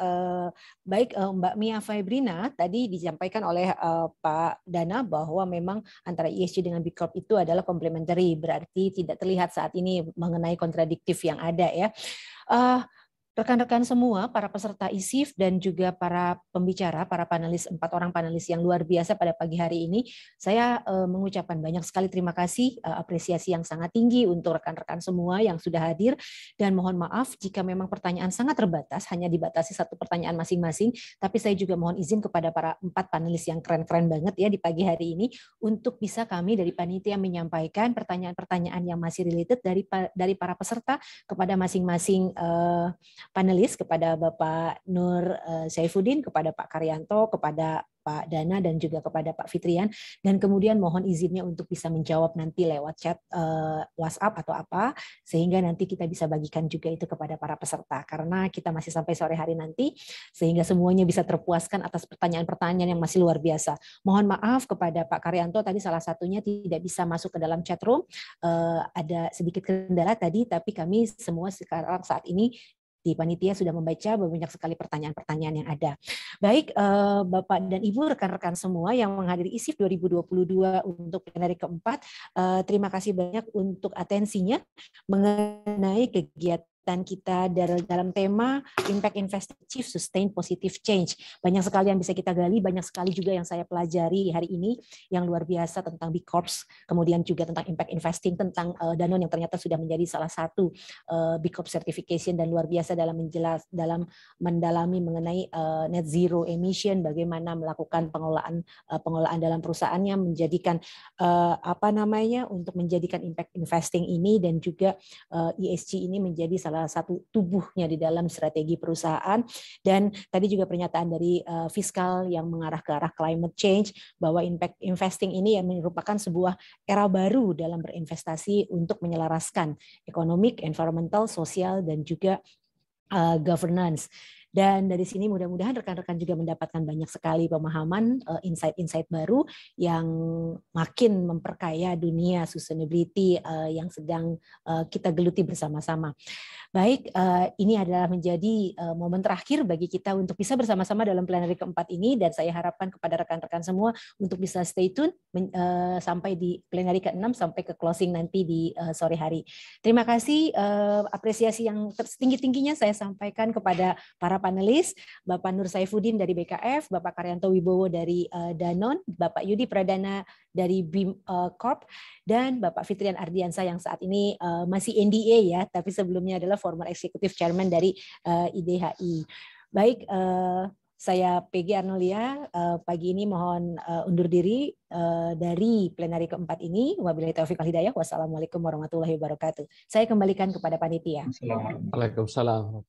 baik Mbak Mia Faibrina tadi disampaikan oleh Pak Dana bahwa memang antara ESG dengan B Corp itu adalah complementary, berarti tidak terlihat saat ini mengenai kontradiktif yang ada ya. Rekan-rekan semua, para peserta ISIF dan juga para pembicara, para panelis, 4 orang panelis yang luar biasa pada pagi hari ini, saya mengucapkan banyak sekali terima kasih, apresiasi yang sangat tinggi untuk rekan-rekan semua yang sudah hadir, dan mohon maaf jika memang pertanyaan sangat terbatas, hanya dibatasi 1 pertanyaan masing-masing, tapi saya juga mohon izin kepada para 4 panelis yang keren-keren banget ya di pagi hari ini, untuk bisa kami dari panitia menyampaikan pertanyaan-pertanyaan yang masih related dari para peserta kepada masing-masing panelis, kepada Bapak Nur Saifuddin, kepada Pak Karyanto, kepada Pak Dana, dan juga kepada Pak Fitrian, dan kemudian mohon izinnya untuk bisa menjawab nanti lewat chat WhatsApp atau apa, sehingga nanti kita bisa bagikan juga itu kepada para peserta, karena kita masih sampai sore hari nanti, sehingga semuanya bisa terpuaskan atas pertanyaan-pertanyaan yang masih luar biasa. Mohon maaf kepada Pak Karyanto, tadi salah satunya tidak bisa masuk ke dalam chat room, ada sedikit kendala tadi, tapi kami semua sekarang saat ini di panitia sudah membaca banyak sekali pertanyaan-pertanyaan yang ada. Baik, Bapak dan Ibu, rekan-rekan semua yang menghadiri ISIF 2022 untuk plenary keempat, terima kasih banyak untuk atensinya mengenai kegiatan kita dalam tema Impact Investing Achieve Sustain Positive Change. Banyak sekali yang bisa kita gali, banyak sekali juga yang saya pelajari hari ini yang luar biasa tentang B Corps, kemudian juga tentang Impact Investing, tentang Danone yang ternyata sudah menjadi salah satu B Corp certification, dan luar biasa dalam mendalami mengenai net zero emission, bagaimana melakukan pengelolaan dalam perusahaannya, menjadikan untuk menjadikan impact investing ini dan juga ESG ini menjadi salah satu tubuhnya di dalam strategi perusahaan. Dan tadi juga pernyataan dari fiskal yang mengarah ke arah climate change, bahwa impact investing ini yang merupakan sebuah era baru dalam berinvestasi untuk menyelaraskan economic, environmental, sosial, dan juga governance. Dan dari sini mudah-mudahan rekan-rekan juga mendapatkan banyak sekali pemahaman, insight-insight baru yang makin memperkaya dunia sustainability yang sedang kita geluti bersama-sama. Baik, ini adalah menjadi momen terakhir bagi kita untuk bisa bersama-sama dalam plenary keempat ini, dan saya harapkan kepada rekan-rekan semua untuk bisa stay tune sampai di plenary ke-6 sampai ke closing nanti di sore hari. Terima kasih, apresiasi yang setinggi-tingginya saya sampaikan kepada para panelis, Bapak Nur Saifuddin dari BKF, Bapak Karyanto Wibowo dari Danone, Bapak Yudi Pradana dari BIM Corp, dan Bapak Fitrian Ardiansa yang saat ini masih NDA ya, tapi sebelumnya adalah former Executive Chairman dari IDHI. Baik, saya Peggy Arnolia, pagi ini mohon undur diri dari plenary keempat ini. Wabillahi taufiq wal hidayah. Wassalamualaikum warahmatullahi wabarakatuh. Saya kembalikan kepada panitia. Waalaikumsalam.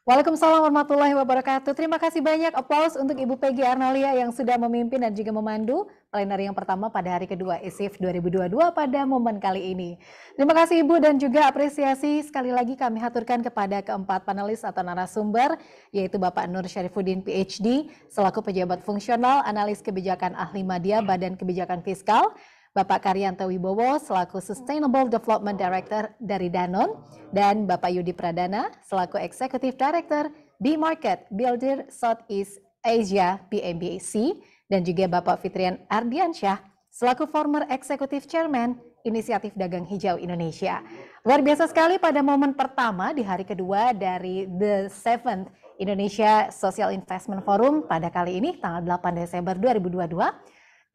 Waalaikumsalam warahmatullahi wabarakatuh. Terima kasih banyak, aplaus untuk Ibu Peggy Arnolia yang sudah memimpin dan juga memandu plenary yang pertama pada hari kedua ISIF 2022 pada momen kali ini. Terima kasih Ibu, dan juga apresiasi sekali lagi kami haturkan kepada keempat panelis atau narasumber, yaitu Bapak Nur Syarifuddin PhD selaku pejabat fungsional analis kebijakan ahli media Badan Kebijakan Fiskal, Bapak Karyanto Wibowo selaku Sustainable Development Director dari Danone, dan Bapak Yudi Pradana selaku Executive Director B Market Builder Southeast Asia BMBAC, dan juga Bapak Fitrian Ardiansyah selaku former Executive Chairman Inisiatif Dagang Hijau Indonesia. Luar biasa sekali pada momen pertama di hari kedua dari The 7th Indonesia Social Investment Forum pada kali ini tanggal 8 Desember 2022.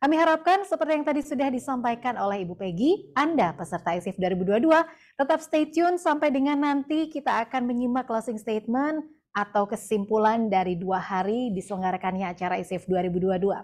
Kami harapkan seperti yang tadi sudah disampaikan oleh Ibu Peggy, Anda peserta ISIF 2022 tetap stay tune sampai dengan nanti kita akan menyimak closing statement atau kesimpulan dari 2 hari diselenggarakannya acara ISIF 2022.